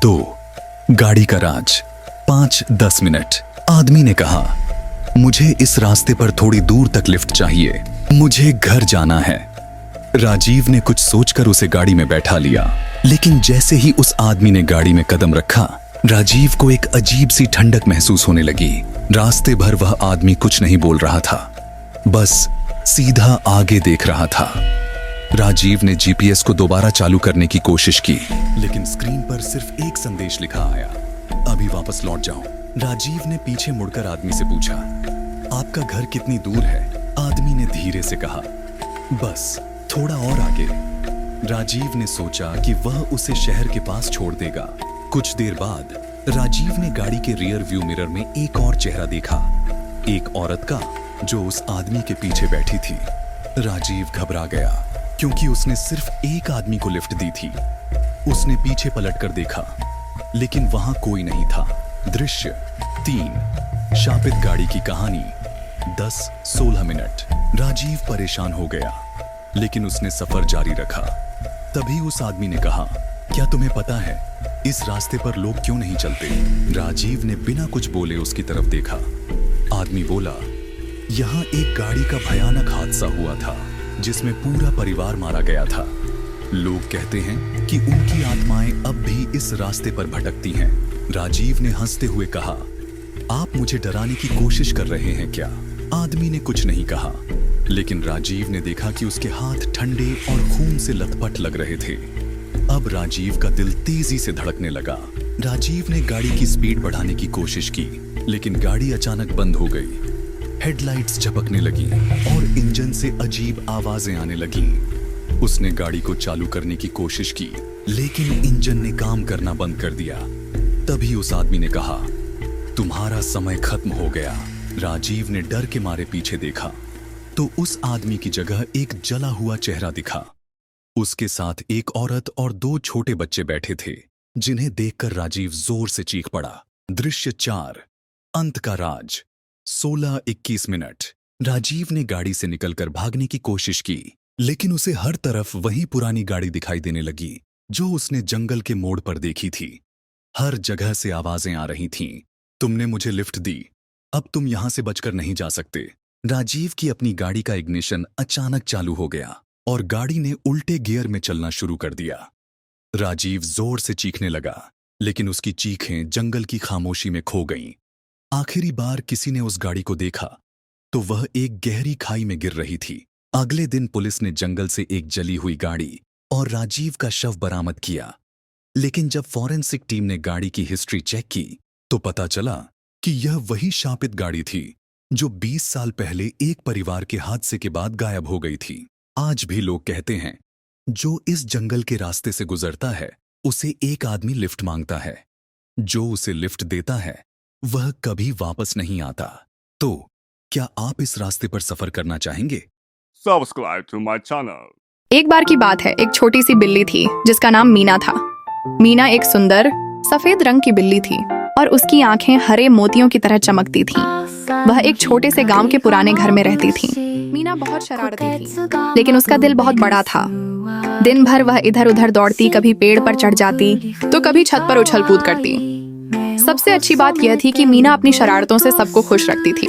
2, गाड़ी का राज। 5-10 मिनट। आदमी ने कहा, मुझे इस रास्ते पर थोड़ी दूर तक लिफ्ट चाहिए, मुझे घर जाना है। राजीव ने कुछ सोचकर उसे गाड़ी में बैठा लिया, लेकिन जैसे ही उस आदमी ने गाड़ी में कदम रखा, राजीव को एक अजीब सी ठंडक महसूस होने लगी। रास्ते भर वह आदमी कुछ नहीं बोल रहा था, बस सीधा आगे देख रहा था। राजीव ने जीपीएस को दोबारा चालू करने की कोशिश की, लेकिन स्क्रीन पर सिर्फ एक संदेश लिखा आया, अभी वापस लौट जाओ। राजीव ने पीछे मुड़कर आदमी से पूछा, आपका घर कितनी दूर है? आदमी ने धीरे से कहा, बस थोड़ा और आगे। राजीव ने सोचा कि वह उसे शहर के पास छोड़ देगा। कुछ देर बाद राजीव ने गाड़ी के रियर व्यू मिरर में एक और चेहरा देखा, एक औरत का, जो उस आदमी के पीछे बैठी थी। राजीव घबरा गया, क्योंकि उसने सिर्फ एक आदमी को लिफ्ट दी थी। उसने पीछे पलटकर देखा, लेकिन वहां कोई नहीं था। दृश्य 3, शापित गाड़ी की कहानी। 10-16 मिनट। राजीव परेशान हो गया, लेकिन उसने सफर जारी रखा। तभी उस आदमी ने कहा, क्या तुम्हें पता है इस रास्ते पर लोग क्यों नहीं चलते? राजीव ने बिना कुछ बोले उसकी तरफ देखा। आदमी बोला, यहाँ एक गाड़ी का भयानक हादसा हुआ था, जिसमें पूरा परिवार मारा गया था। लोग कहते हैं कि उनकी आत्माएं अब भी इस रास्ते पर भटकती हैं। राजीव ने हंसते हुए कहा, आप मुझे डराने की कोशिश कर रहे हैं क्या? आदमी ने कुछ नहीं कहा, लेकिन राजीव ने देखा कि उसके हाथ ठंडे और खून से लथपथ लग रहे थे। अब राजीव का दिल तेजी से धड़कने लगा। राजीव ने गाड़ी की स्पीड बढ़ाने की कोशिश की, लेकिन गाड़ी अचानक बंद हो गई। हेडलाइट्स झपकने लगी और इंजन से अजीब आवाजें आने लगीं। उसने गाड़ी को चालू करने की कोशिश की, लेकिन इंजन ने काम करना बंद कर दिया। तभी उस आदमी ने कहा, तुम्हारा समय खत्म हो गया। राजीव ने डर के मारे पीछे देखा, तो उस आदमी की जगह एक जला हुआ चेहरा दिखा। उसके साथ एक औरत और 2 छोटे बच्चे बैठे थे, जिन्हें देखकर राजीव जोर से चीख पड़ा। दृश्य 4, अंत का राज। 16-21 मिनट। राजीव ने गाड़ी से निकलकर भागने की कोशिश की, लेकिन उसे हर तरफ वही पुरानी गाड़ी दिखाई देने लगी, जो उसने जंगल के मोड़ पर देखी थी। हर जगह से आवाजें आ रही थीं, तुमने मुझे लिफ्ट दी, अब तुम यहां से बचकर नहीं जा सकते। राजीव की अपनी गाड़ी का इग्निशन अचानक चालू हो गया और गाड़ी ने उल्टे गियर में चलना शुरू कर दिया। राजीव जोर से चीखने लगा, लेकिन उसकी चीखें जंगल की खामोशी में खो गईं। आखिरी बार किसी ने उस गाड़ी को देखा तो वह एक गहरी खाई में गिर रही थी। अगले दिन पुलिस ने जंगल से एक जली हुई गाड़ी और राजीव का शव बरामद किया, लेकिन जब फॉरेंसिक टीम ने गाड़ी की हिस्ट्री चेक की तो पता चला कि यह वही शापित गाड़ी थी जो 20 साल पहले एक परिवार के हादसे के बाद गायब हो गई थी। आज भी लोग कहते हैं, जो इस जंगल के रास्ते से गुजरता है उसे एक आदमी लिफ्ट मांगता है, जो उसे लिफ्ट देता है वह कभी वापस नहीं आता। तो क्या आप इस रास्ते पर सफर करना चाहेंगे? Subscribe to my channel. एक बार की बात है, एक छोटी सी बिल्ली थी जिसका नाम मीना था। मीना एक सुंदर सफेद रंग की बिल्ली थी और उसकी आंखें हरे मोतियों की तरह चमकती थीं। वह एक छोटे से गांव के पुराने घर में रहती थी। मीना बहुत शरारती थी, लेकिन उसका दिल बहुत बड़ा था। दिन भर वह इधर उधर दौड़ती, कभी पेड़ पर चढ़ जाती तो कभी छत पर उछल कूद करती। सबसे अच्छी बात यह थी कि मीना अपनी शरारतों से सबको खुश रखती थी।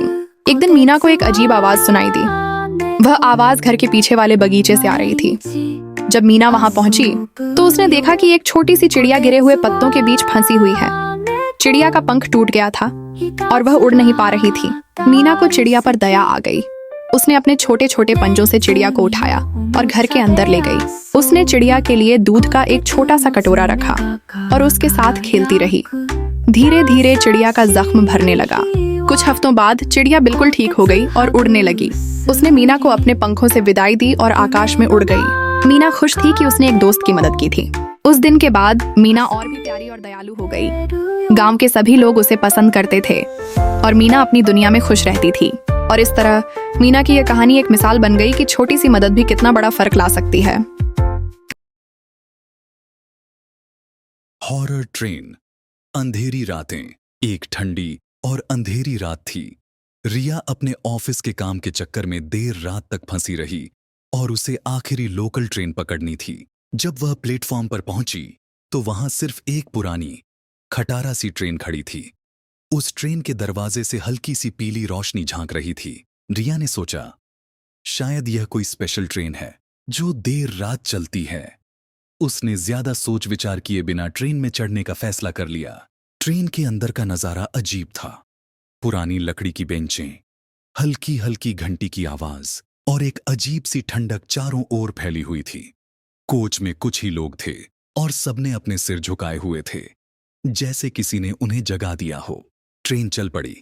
एक दिन मीना को एक अजीब आवाज सुनाई दी। वह आवाज घर के पीछे वाले बगीचे से आ रही थी। जब मीना वहां पहुंची तो उसने देखा कि एक छोटी सी चिड़िया गिरे हुए पत्तों के बीच फंसी हुई है। चिड़िया का पंख टूट गया था और वह उड़ नहीं पा रही थी। मीना को चिड़िया पर दया आ गई। उसने अपने छोटे छोटे पंजों से चिड़िया को उठाया और घर के अंदर ले गई। उसने चिड़िया के लिए दूध का एक छोटा सा कटोरा रखा और उसके साथ खेलती रही। धीरे धीरे चिड़िया का जख्म भरने लगा। कुछ हफ्तों बाद चिड़िया बिल्कुल ठीक हो गई और उड़ने लगी। उसने मीना को अपने पंखों से विदाई दी और आकाश में उड़ गई। मीना खुश थी कि उसने एक दोस्त की मदद की थी। उस दिन के बाद मीना और भी प्यारी और दयालु हो गई। गांव के सभी लोग उसे पसंद करते थे और मीना अपनी दुनिया में खुश रहती थी। और इस तरह मीना की यह कहानी एक मिसाल बन गई कि छोटी सी मदद भी कितना बड़ा फर्क ला सकती है। Horror train. अंधेरी रातें। एक ठंडी और अंधेरी रात थी। रिया अपने ऑफिस के काम के चक्कर में देर रात तक फंसी रही और उसे आखिरी लोकल ट्रेन पकड़नी थी। जब वह प्लेटफॉर्म पर पहुंची तो वहां सिर्फ एक पुरानी खटारा सी ट्रेन खड़ी थी। उस ट्रेन के दरवाजे से हल्की सी पीली रोशनी झांक रही थी। रिया ने सोचा, शायद यह कोई स्पेशल ट्रेन है जो देर रात चलती है। उसने ज्यादा सोच विचार किए बिना ट्रेन में चढ़ने का फैसला कर लिया। ट्रेन के अंदर का नजारा अजीब था। पुरानी लकड़ी की बेंचें, हल्की हल्की घंटी की आवाज और एक अजीब सी ठंडक चारों ओर फैली हुई थी। कोच में कुछ ही लोग थे और सबने अपने सिर झुकाए हुए थे, जैसे किसी ने उन्हें जगा दिया हो। ट्रेन चल पड़ी।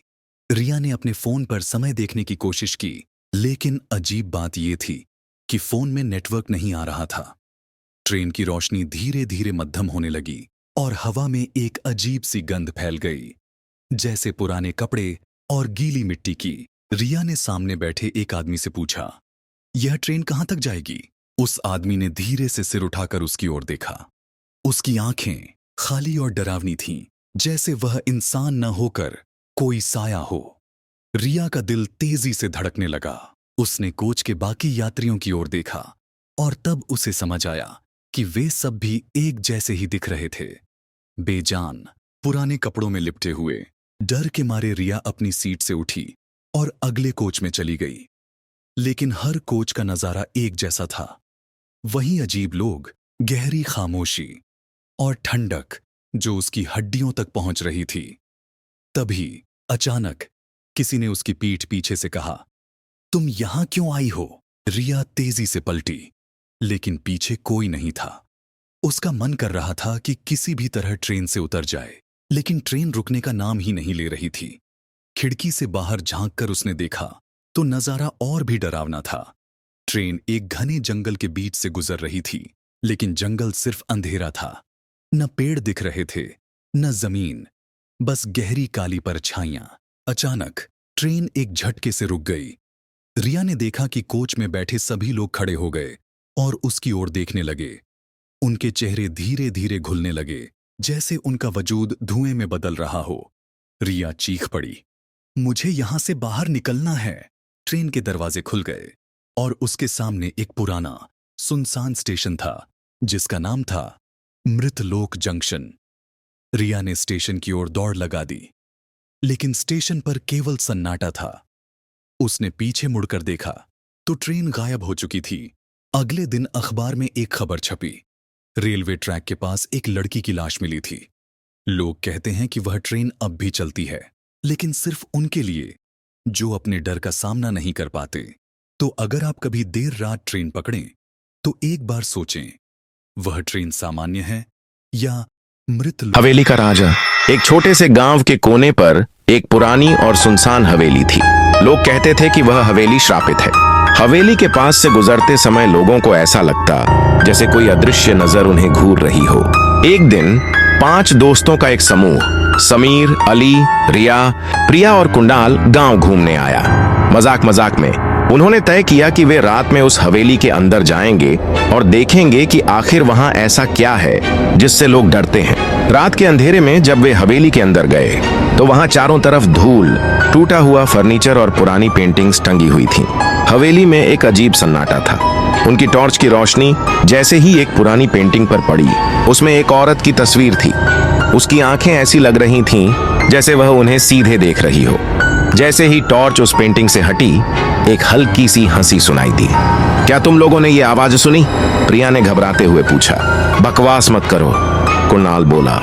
रिया ने अपने फोन पर समय देखने की कोशिश की, लेकिन अजीब बात यह थी कि फोन में नेटवर्क नहीं आ रहा था। ट्रेन की रोशनी धीरे धीरे मध्यम होने लगी और हवा में एक अजीब सी गंध फैल गई, जैसे पुराने कपड़े और गीली मिट्टी की। रिया ने सामने बैठे एक आदमी से पूछा, यह ट्रेन कहां तक जाएगी? उस आदमी ने धीरे से सिर उठाकर उसकी ओर देखा। उसकी आंखें खाली और डरावनी थीं, जैसे वह इंसान न होकर कोई साया हो। रिया का दिल तेजी से धड़कने लगा। उसने कोच के बाकी यात्रियों की ओर देखा और तब उसे समझ आया कि वे सब भी एक जैसे ही दिख रहे थे, बेजान, पुराने कपड़ों में लिपटे हुए। डर के मारे रिया अपनी सीट से उठी और अगले कोच में चली गई। लेकिन हर कोच का नजारा एक जैसा था। वही अजीब लोग, गहरी खामोशी और ठंडक जो उसकी हड्डियों तक पहुंच रही थी। तभी अचानक किसी ने उसकी पीठ पीछे से कहा, तुम यहां क्यों आई हो? रिया तेजी से पलटी, लेकिन पीछे कोई नहीं था। उसका मन कर रहा था कि किसी भी तरह ट्रेन से उतर जाए, लेकिन ट्रेन रुकने का नाम ही नहीं ले रही थी। खिड़की से बाहर झांककर उसने देखा तो नजारा और भी डरावना था। ट्रेन एक घने जंगल के बीच से गुजर रही थी, लेकिन जंगल सिर्फ अंधेरा था। न पेड़ दिख रहे थे, न जमीन, बस गहरी काली परछाइयां। अचानक ट्रेन एक झटके से रुक गई। रिया ने देखा कि कोच में बैठे सभी लोग खड़े हो गए और उसकी ओर देखने लगे। उनके चेहरे धीरे धीरे घुलने लगे, जैसे उनका वजूद धुएं में बदल रहा हो। रिया चीख पड़ी, मुझे यहां से बाहर निकलना है। ट्रेन के दरवाजे खुल गए और उसके सामने एक पुराना, सुनसान स्टेशन था, जिसका नाम था मृतलोक जंक्शन। रिया ने स्टेशन की ओर दौड़ लगा दी, लेकिन स्टेशन पर केवल सन्नाटा था। उसने पीछे मुड़कर देखा तो ट्रेन गायब हो चुकी थी। अगले दिन अखबार में एक खबर छपी। रेलवे ट्रैक के पास एक लड़की की लाश मिली थी। लोग कहते हैं कि वह ट्रेन अब भी चलती है, लेकिन सिर्फ उनके लिए जो अपने डर का सामना नहीं कर पाते। तो अगर आप कभी देर रात ट्रेन पकड़ें तो एक बार सोचें, वह ट्रेन सामान्य है या मृत। हवेली का राजा। एक छोटे से गांव के कोने पर एक पुरानी और सुनसान हवेली थी। लोग कहते थे कि वह हवेली श्रापित है। हवेली के पास से गुजरते समय लोगों को ऐसा लगता जैसे कोई अदृश्य नजर उन्हें घूर रही हो। एक दिन 5 दोस्तों का एक समूह समीर, अली, रिया, प्रिया और कुंडाल गांव घूमने आया। मजाक मजाक में उन्होंने तय किया कि वे रात में उस हवेली के अंदर जाएंगे और देखेंगे कि आखिर वहां ऐसा क्या है जिससे लोग डरते हैं। रात के अंधेरे में जब वे हवेली के अंदर गए तो वहां चारों तरफ धूल, टूटा हुआ फर्नीचर और पुरानी पेंटिंग्स टंगी हुई थीं। हवेली में एक अजीब सन्नाटा था। उनकी टॉर्च की रोशनी जैसे ही एक पुरानी पेंटिंग पर पड़ी, उसमें एक औरत की तस्वीर थी। उसकी आंखें ऐसी लग रही थीं जैसे वह उन्हें सीधे देख रही हो। जैसे ही टॉर्च उस पेंटिंग से हटी, एक हल्की सी हंसी सुनाई दी। क्या तुम लोगों ने ये आवाज सुनी? प्रिया ने घबराते हुए पूछा। बकवास मत करो, कुणाल बोला,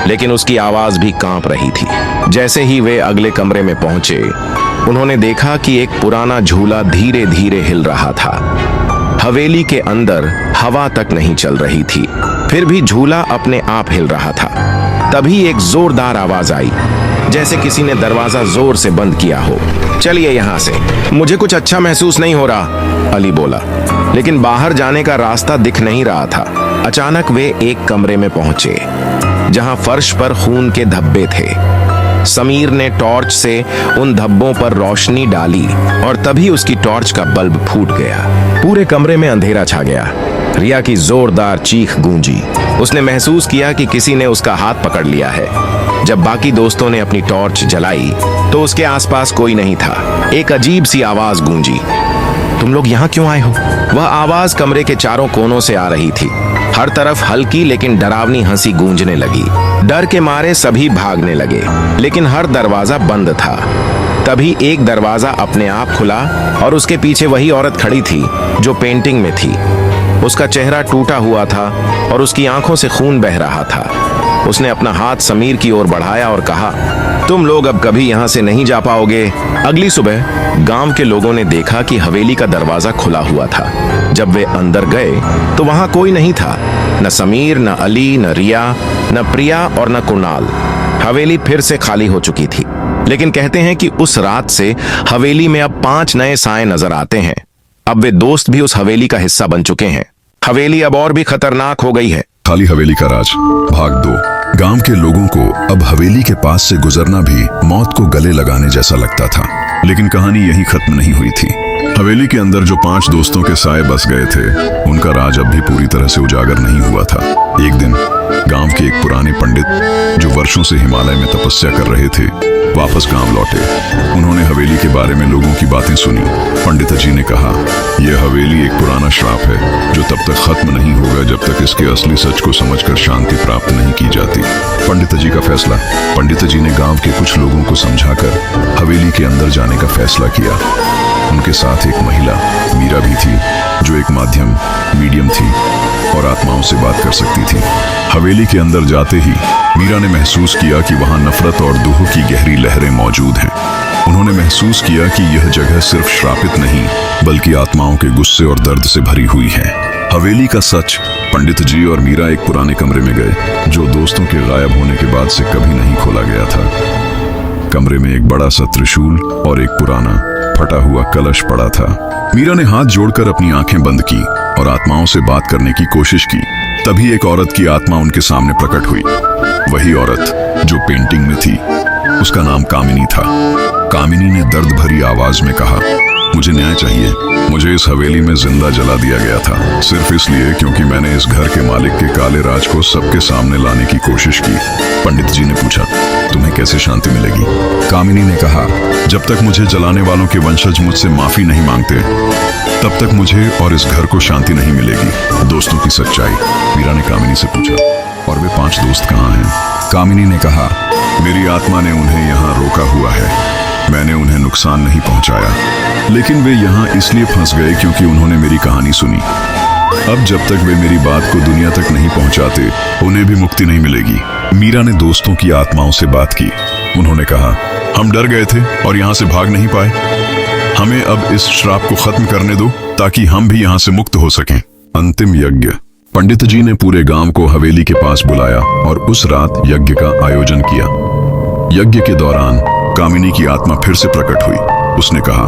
लेकिन उसकी आवाज भी कांप रही थी। जैसे ही वे अगले कमरे में पहुंचे, उन्होंने देखा कि एक पुराना झूला धीरे धीरे हिल रहा था। हवेली के अंदर हवा तक नहीं चल रही थी, फिर भी झूला अपने आप हिल रहा था। तभी एक जोरदार आवाज आई, जैसे किसी ने दरवाजा जोर से बंद किया हो। चलिए यहां से, मुझे कुछ अच्छा महसूस नहीं हो रहा, अली बोला, लेकिन बाहर जाने का रास्ता दिख नहीं रहा था। अचानक वे एक कमरे में पहुंचे जहां फर्श पर खून के धब्बे थे। समीर ने टॉर्च से उन धब्बों पर रोशनी डाली और तभी उसकी टॉर्च का बल्ब फूट गया। पूरे कमरे में अंधेरा छा गया। रिया की जोरदार चीख गूंजी। उसने महसूस किया कि किसी ने उसका हाथ पकड़ लिया है। जब बाकी दोस्तों ने अपनी टॉर्च जलाई तो उसके आसपास कोई नहीं था। एक अजीब सी आवाज गूंजी, तुम लोग यहाँ क्यों आए हो? वह आवाज कमरे के चारों कोनों से आ रही थी। हर तरफ हल्की लेकिन डरावनी हंसी गूंजने लगी। डर के मारे सभी भागने लगे, लेकिन हर दरवाजा बंद था। तभी एक दरवाजा अपने आप खुला और उसके पीछे वही औरत खड़ी थी जो पेंटिंग में थी। उसका चेहरा टूटा हुआ था और उसकी आंखों से खून बह रहा था। उसने अपना हाथ समीर की ओर बढ़ाया और कहा, तुम लोग अब कभी यहाँ से नहीं जा पाओगे। अगली सुबह गांव के लोगों ने देखा कि हवेली का दरवाजा खुला हुआ था। जब वे अंदर गए तो वहां कोई नहीं था, न समीर, न अली, न रिया, न प्रिया और न कुणाल। हवेली फिर से खाली हो चुकी थी, लेकिन कहते हैं कि उस रात से हवेली में अब 5 नए साए नजर आते हैं। अब वे दोस्त भी उस हवेली का हिस्सा बन चुके हैं। हवेली अब और भी खतरनाक हो गई है। खाली हवेली का राज भाग 2। गांव के लोगों को अब हवेली के पास से गुजरना भी मौत को गले लगाने जैसा लगता था। लेकिन कहानी यही खत्म नहीं हुई थी। हवेली के अंदर जो 5 दोस्तों के साए बस गए थे, उनका राज अब भी पूरी तरह से उजागर नहीं हुआ था। एक दिन गांव के एक पुराने पंडित जो वर्षों से हिमालय में तपस्या कर रहे थे, वापस गांव लौटे। उन्होंने हवेली के बारे में लोगों की बातें सुनी। पंडित जी ने कहा, यह हवेली एक पुराना श्राप है जो तब तक खत्म नहीं होगा जब तक इसके असली सच को समझकर शांति प्राप्त नहीं की जाती। पंडित जी का फैसला। पंडित जी ने गांव के कुछ लोगों को समझाकर हवेली के अंदर जाने का फैसला किया। उनके साथ एक महिला मीरा भी थी, जो एक मीडियम थी और आत्माओं से बात कर सकती थी। हवेली के अंदर जाते ही मीरा ने महसूस किया कि वहां नफरत और दुह की गहरी लहरें मौजूद हैं। उन्होंने महसूस किया कि यह जगह सिर्फ श्रापित नहीं, बल्कि आत्माओं के गुस्से और दर्द से भरी हुई है। हवेली का सच। पंडित जी और मीरा एक पुराने कमरे में गए, जो दोस्तों के गायब होने के बाद से कभी नहीं खोला गया था। कमरे में एक बड़ा सा त्रिशूल और एक पुराना फटा हुआ कलश पड़ा था। मीरा ने हाथ जोड़कर अपनी आंखें बंद की और आत्माओं से बात करने की कोशिश की। तभी एक औरत की आत्मा उनके सामने प्रकट हुई। वही औरत जो पेंटिंग में थी। उसका नाम कामिनी था। कामिनी ने दर्द भरी आवाज में कहा, मुझे न्याय चाहिए। मुझे इस हवेली में जिंदा जला दिया गया था, सिर्फ इसलिए क्योंकि मैंने इस घर के मालिक के काले राज को सबके सामने लाने की कोशिश की। पंडित जी ने पूछा, तुम्हें कैसे शांति मिलेगी? कामिनी ने कहा, जब तक मुझे जलाने वालों के वंशज मुझसे माफी नहीं मांगते, तब तक मुझे और इस घर को शांति नहीं मिलेगी। दोस्तों की सच्चाई। मीरा ने कामिनी से पूछा, और वे 5 दोस्त कहाँ हैं? कामिनी ने कहा, मेरी आत्मा ने उन्हें यहाँ रोका हुआ है। मैंने उन्हें नुकसान नहीं पहुंचाया, लेकिन वे यहाँ इसलिए फंस गए क्योंकि उन्होंने मेरी कहानी सुनी। अब जब तक वे मेरी बात को दुनिया तक नहीं पहुंचाते, उन्हें भी मुक्ति नहीं मिलेगी। मीरा ने दोस्तों की आत्माओं से बात की। उन्होंने कहा, हम डर गए थे और यहाँ से भाग नहीं पाए। हमें अब इस श्राप को खत्म करने दो ताकि हम भी यहाँ से मुक्त हो सकें। अंतिम यज्ञ। पंडित जी ने पूरे गांव को हवेली के पास बुलाया और उस रात यज्ञ का आयोजन किया। यज्ञ के दौरान कामिनी की आत्मा फिर से प्रकट हुई। उसने कहा,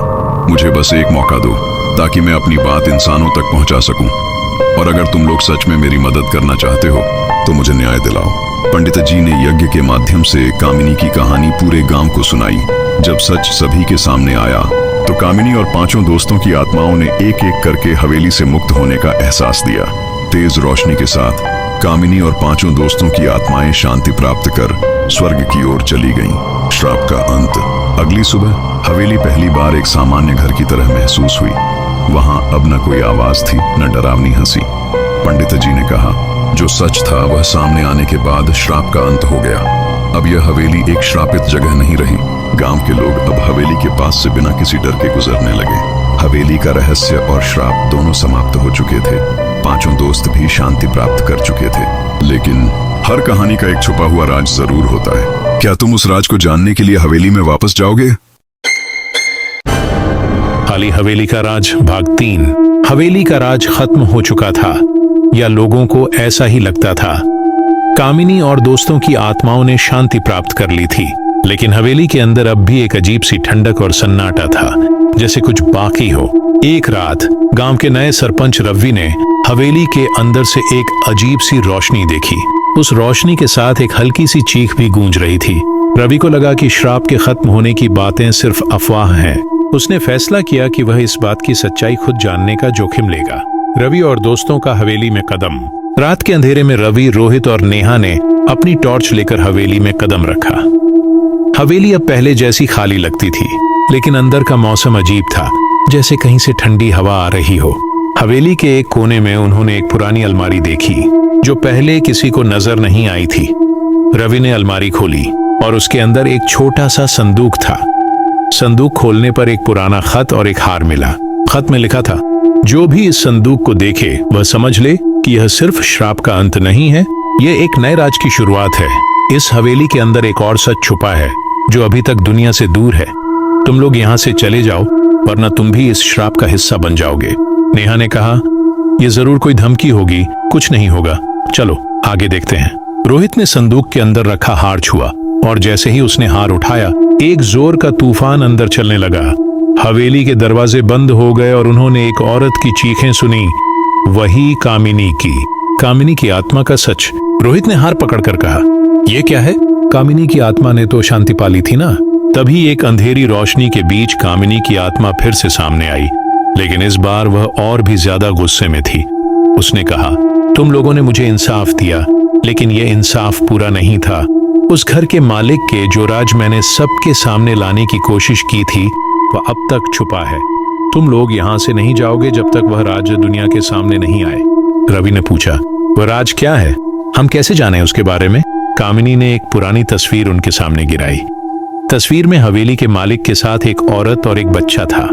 मुझे बस एक मौका दो ताकि मैं अपनी बात इंसानों तक पहुंचा सकूं, और अगर तुम लोग सच में मेरी मदद करना चाहते हो तो मुझे न्याय दिलाओ। पंडित जी ने यज्ञ के माध्यम से कामिनी की कहानी पूरे गांव को सुनाई। जब सच सभी के सामने आया तो कामिनी और 5 दोस्तों की आत्माओं ने एक एक करके हवेली से मुक्त होने का एहसास दिया। तेज रोशनी के साथ कामिनी और 5 दोस्तों की आत्माएं शांति प्राप्त कर स्वर्ग की ओर चली गईं। श्राप का अंत। अगली सुबह हवेली पहली बार एक सामान्य घर की तरह महसूस हुई। वहां अब न कोई आवाज थी, न डरावनी हंसी। पंडित जी ने कहा, जो सच था वह सामने आने के बाद श्राप का अंत हो गया। अब यह हवेली एक श्रापित जगह नहीं रही। गांव के लोग अब हवेली के पास से बिना किसी डर के गुजरने लगे। हवेली का रहस्य और श्राप दोनों समाप्त हो चुके थे। 5 दोस्त भी शांति प्राप्त कर चुके थे। लेकिन हर कहानी का एक छुपा हुआ राज जरूर होता है। क्या तुम उस राज को जानने के लिए हवेली में वापस जाओगे? खाली हवेली का राज भाग 3। हवेली का राज खत्म हो चुका था, या लोगों को ऐसा ही लगता था। कामिनी और दोस्तों की आत्माओं ने शांति प्राप्त कर ली थी, लेकिन हवेली के अंदर अब भी एक अजीब सी ठंडक और सन्नाटा था, जैसे कुछ बाकी हो। एक रात गांव के नए सरपंच रवि ने हवेली के अंदर से एक अजीब सी रोशनी देखी। उस रोशनी के साथ एक हल्की सी चीख भी गूंज रही थी। रवि को लगा कि श्राप के खत्म होने की बातें सिर्फ अफवाह हैं। उसने फैसला किया कि वह इस बात की सच्चाई खुद जानने का जोखिम लेगा। रवि और दोस्तों का हवेली में कदम। रात के अंधेरे में रवि, रोहित और नेहा ने अपनी टॉर्च लेकर हवेली में कदम रखा। हवेली अब पहले जैसी खाली लगती थी, लेकिन अंदर का मौसम अजीब था, जैसे कहीं से ठंडी हवा आ रही हो। हवेली के एक कोने में उन्होंने एक पुरानी अलमारी देखी जो पहले किसी को नजर नहीं आई थी। रवि ने अलमारी खोली और उसके अंदर एक छोटा सा संदूक था। संदूक खोलने पर एक पुराना खत और एक हार मिला। खत में लिखा था, जो भी इस संदूक को देखे वह समझ ले कि यह सिर्फ श्राप का अंत नहीं है, यह एक नए राज की शुरुआत है। इस हवेली के अंदर एक और सच छुपा है जो अभी तक दुनिया से दूर है। तुम लोग यहाँ से चले जाओ वरना तुम भी इस श्राप का हिस्सा बन जाओगे। नेहा ने कहा, यह जरूर कोई धमकी होगी, कुछ नहीं होगा, चलो आगे देखते हैं। रोहित ने संदूक के अंदर रखा हार छुआ और जैसे ही उसने हार उठाया, एक जोर का तूफान अंदर चलने लगा। हवेली के दरवाजे बंद हो गए और उन्होंने एक औरत की चीखें सुनी, वही कामिनी की आत्मा का सच। रोहित ने हार पकड़कर कहा, यह क्या है? कामिनी की आत्मा ने तो शांति पाली थी ना। तभी एक अंधेरी रोशनी के बीच कामिनी की आत्मा फिर से सामने आई, लेकिन इस बार वह और भी ज्यादा गुस्से में थी। उसने कहा, तुम लोगों ने मुझे इंसाफ दिया, लेकिन यह इंसाफ पूरा नहीं था। उस घर के मालिक के जो राज मैंने सबके सामने लाने की कोशिश की थी वह अब तक छुपा है। तुम लोग यहाँ से नहीं जाओगे जब तक वह राज दुनिया के सामने नहीं आए। रवि ने पूछा, वह राज क्या है? हम कैसे जाने उसके बारे में? कामिनी ने एक पुरानी तस्वीर उनके सामने गिराई। तस्वीर में हवेली के मालिक के साथ एक औरत और एक बच्चा था।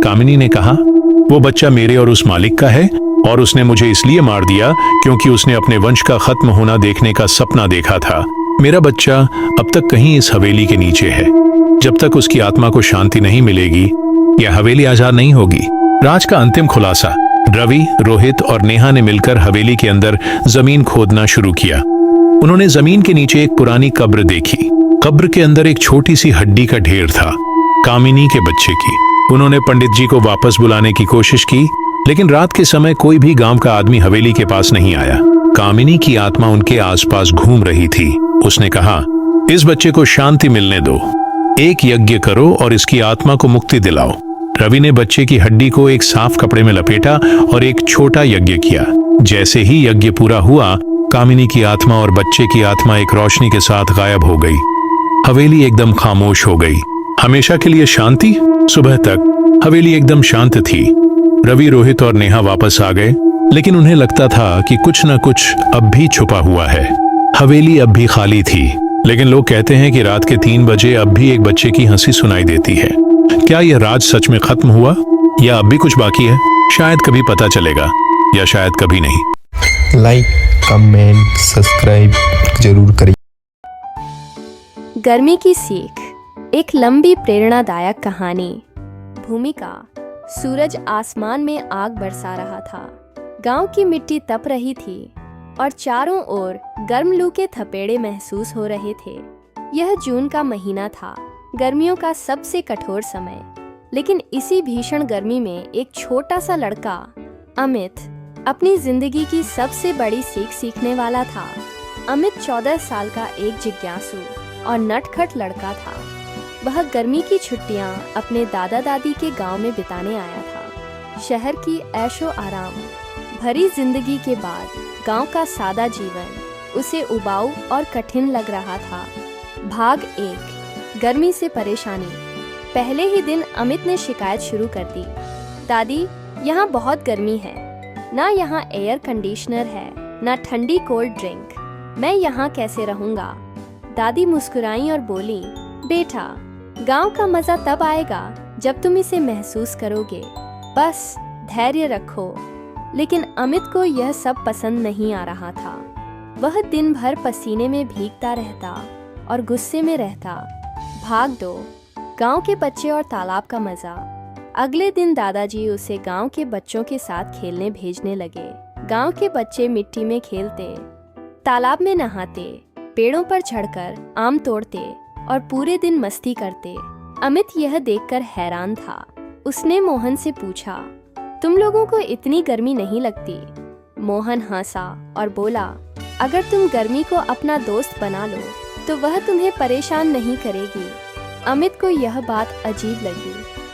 कामिनी ने कहा, वो बच्चा मेरे और उस मालिक का है और उसने मुझे इसलिए मार दिया क्योंकि उसने अपने वंश का खत्म होना देखने का सपना देखा था। मेरा बच्चा अब तक कहीं इस हवेली के नीचे है। जब तक उसकी आत्मा को शांति नहीं मिलेगी यह हवेली आजाद नहीं होगी। राज का अंतिम खुलासा। रवि, रोहित और नेहा ने मिलकर हवेली के अंदर जमीन खोदना शुरू किया। उन्होंने जमीन के नीचे एक पुरानी कब्र देखी। कब्र के अंदर एक छोटी सी हड्डी का ढेर था, कामिनी के बच्चे की। उन्होंने पंडित जी को वापस बुलाने की कोशिश की, लेकिन रात के समय कोई भी गांव का आदमी हवेली के पास नहीं आया। कामिनी की आत्मा उनके आसपास घूम रही थी। उसने कहा, इस बच्चे को शांति मिलने दो, एक यज्ञ करो और इसकी आत्मा को मुक्ति दिलाओ। रवि ने बच्चे की हड्डी को एक साफ कपड़े में लपेटा और एक छोटा यज्ञ किया। जैसे ही यज्ञ पूरा हुआ, कामिनी की आत्मा और बच्चे की आत्मा एक रोशनी के साथ गायब हो गई। हवेली एकदम खामोश हो गई। हमेशा के लिए शांति। सुबह तक हवेली एकदम शांत थी। रवि, रोहित और नेहा वापस आ गए, लेकिन उन्हें लगता था कि कुछ न कुछ अब भी छुपा हुआ है। हवेली अब भी खाली थी, लेकिन लोग कहते हैं कि रात के 3 बजे अब भी एक बच्चे की हंसी सुनाई देती है। क्या यह राज सच में खत्म हुआ या अब भी कुछ बाकी है? शायद कभी पता चलेगा या शायद कभी नहीं। लाइक, कमेंट, सब्सक्राइब जरूर करिए। गर्मी की सीख, एक लंबी प्रेरणादायक कहानी। भूमिका, सूरज आसमान में आग बरसा रहा था। गांव की मिट्टी तप रही थी और चारों ओर गर्म लू के थपेड़े महसूस हो रहे थे। यह जून का महीना था, गर्मियों का सबसे कठोर समय। लेकिन इसी भीषण गर्मी में एक छोटा सा लड़का, अमित, अपनी जिंदगी की सबसे बड़ी सीख सीखने वाला था। अमित 14 साल का एक जिज्ञासु और नटखट लड़का था। वह गर्मी की छुट्टियां अपने दादा दादी के गांव में बिताने आया था। शहर की ऐशो आराम भरी जिंदगी के बाद गांव का सादा जीवन उसे उबाऊ और कठिन लग रहा था। भाग 1, गर्मी से परेशानी। पहले ही दिन अमित ने शिकायत शुरू कर दी, दादी, यहाँ बहुत गर्मी है, ना यहाँ एयर कंडीशनर है, ना ठंडी कोल्ड ड्रिंक, मैं यहाँ कैसे रहूँगा? दादी मुस्कुराई और बोली, बेटा, गांव का मजा तब आएगा जब तुम इसे महसूस करोगे, बस धैर्य रखो। लेकिन अमित को यह सब पसंद नहीं आ रहा था। वह दिन भर पसीने में भीगता रहता और गुस्से में रहता। भाग 2, गांव के बच्चे और तालाब का मजा। अगले दिन दादाजी उसे गांव के बच्चों के साथ खेलने भेजने लगे। गांव के बच्चे मिट्टी में खेलते, तालाब में नहाते, पेड़ों पर चढ़कर आम तोड़ते और पूरे दिन मस्ती करते। अमित यह देखकर हैरान था। उसने मोहन से पूछा, तुम लोगों को इतनी गर्मी नहीं लगती? मोहन हंसा और बोला, अगर तुम गर्मी को अपना दोस्त बना लो तो वह तुम्हें परेशान नहीं करेगी। अमित को यह बात अजीब लगी,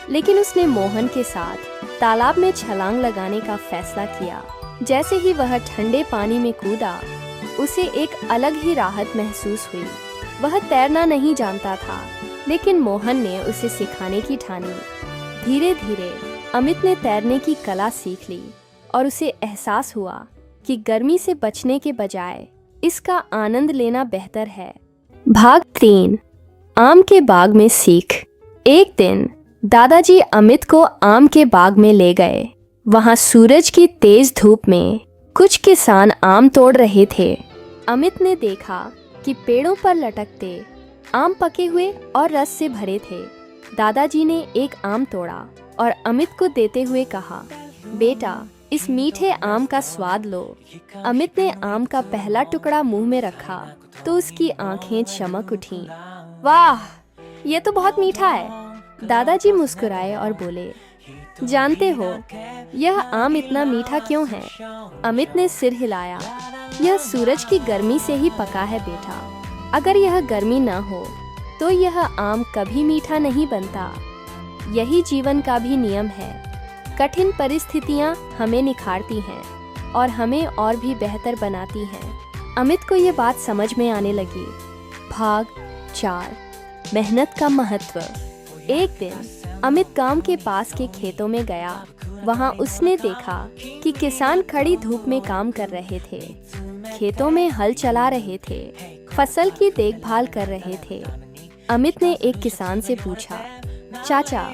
लेकिन उसने मोहन के साथ तालाब में छलांग लगाने का फैसला किया। जैसे ही वह ठंडे पानी में कूदा, उसे एक अलग ही राहत महसूस हुई। वह तैरना नहीं जानता था, लेकिन मोहन ने उसे सिखाने की ठानी। धीरे धीरे अमित ने तैरने की कला सीख ली और उसे एहसास हुआ कि गर्मी से बचने के बजाय इसका आनंद लेना बेहतर है। भाग 3 आम के बाग में सीख। एक दिन दादाजी अमित को आम के बाग में ले गए। वहां सूरज की तेज धूप में कुछ किसान आम तोड़ रहे थे। अमित ने देखा कि पेड़ों पर लटकते आम पके हुए और रस से भरे थे। दादाजी ने एक आम तोड़ा और अमित को देते हुए कहा, बेटा इस मीठे आम का स्वाद लो। अमित ने आम का पहला टुकड़ा मुंह में रखा तो उसकी आंखें चमक उठीं। वाह, ये तो बहुत मीठा है। दादाजी मुस्कुराए और बोले, जानते हो यह आम इतना मीठा क्यों है? अमित ने सिर हिलाया। यह सूरज की गर्मी से ही पका है बेटा। अगर यह गर्मी न हो तो यह आम कभी मीठा नहीं बनता। यही जीवन का भी नियम है। कठिन परिस्थितियां हमें निखारती हैं और हमें और भी बेहतर बनाती हैं। अमित को ये बात समझ में आने लगी। भाग 4 मेहनत का महत्व। एक दिन अमित गांव के पास के खेतों में गया। वहां उसने देखा कि किसान खड़ी धूप में काम कर रहे थे। खेतों में हल चला रहे थे, फसल की देखभाल कर रहे थे। अमित ने एक किसान से पूछा, चाचा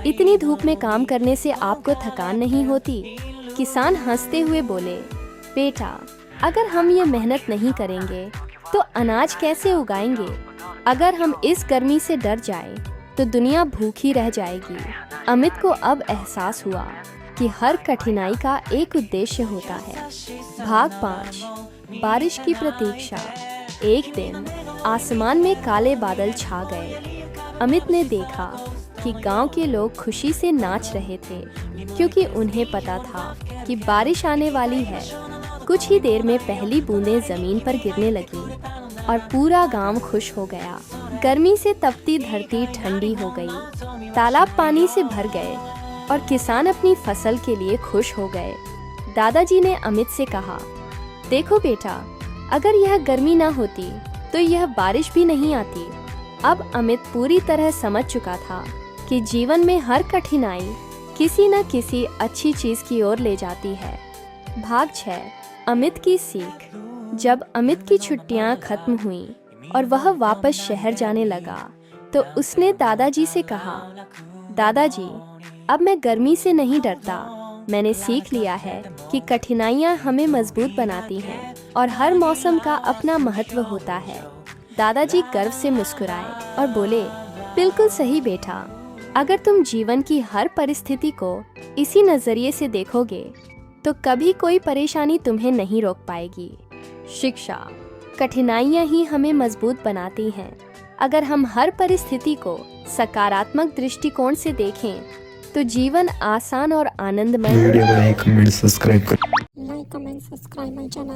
इतनी धूप में काम करने से आपको थकान नहीं होती? किसान हंसते हुए बोले, बेटा अगर हम ये मेहनत नहीं करेंगे तो अनाज कैसे उगाएंगे? अगर हम इस गर्मी से डर जाएं तो दुनिया भूखी रह जाएगी। अमित को अब एहसास हुआ कि हर कठिनाई का एक उद्देश्य होता है। भाग 5 बारिश की प्रतीक्षा। एक दिन आसमान में काले बादल छा गए। अमित ने देखा कि गांव के लोग खुशी से नाच रहे थे क्योंकि उन्हें पता था कि बारिश आने वाली है। कुछ ही देर में पहली बूंदें जमीन पर गिरने लगीं और पूरा गांव खुश हो गया। गर्मी से तपती धरती ठंडी हो गई। तालाब पानी से भर गए और किसान अपनी फसल के लिए खुश हो गए। दादाजी ने अमित से कहा, देखो बेटा अगर यह गर्मी ना होती तो यह बारिश भी नहीं आती। अब अमित पूरी तरह समझ चुका था कि जीवन में हर कठिनाई किसी न किसी अच्छी चीज की ओर ले जाती है। भाग 6 अमित की सीख। जब अमित की छुट्टियां खत्म हुईं और वह वापस शहर जाने लगा तो उसने दादाजी से कहा, दादाजी अब मैं गर्मी से नहीं डरता। मैंने सीख लिया है कि कठिनाइयां हमें मजबूत बनाती हैं और हर मौसम का अपना महत्व होता है। दादाजी गर्व से मुस्कुराए और बोले, बिल्कुल सही बेटा। अगर तुम जीवन की हर परिस्थिति को इसी नजरिए से देखोगे तो कभी कोई परेशानी तुम्हें नहीं रोक पाएगी। शिक्षा। कठिनाइयां ही हमें मजबूत बनाती हैं। अगर हम हर परिस्थिति को सकारात्मक दृष्टिकोण से देखें तो जीवन आसान और आनंदमय। वीडियो को लाइक कमेंट सब्सक्राइब कर। Like, comment, subscribe my channel.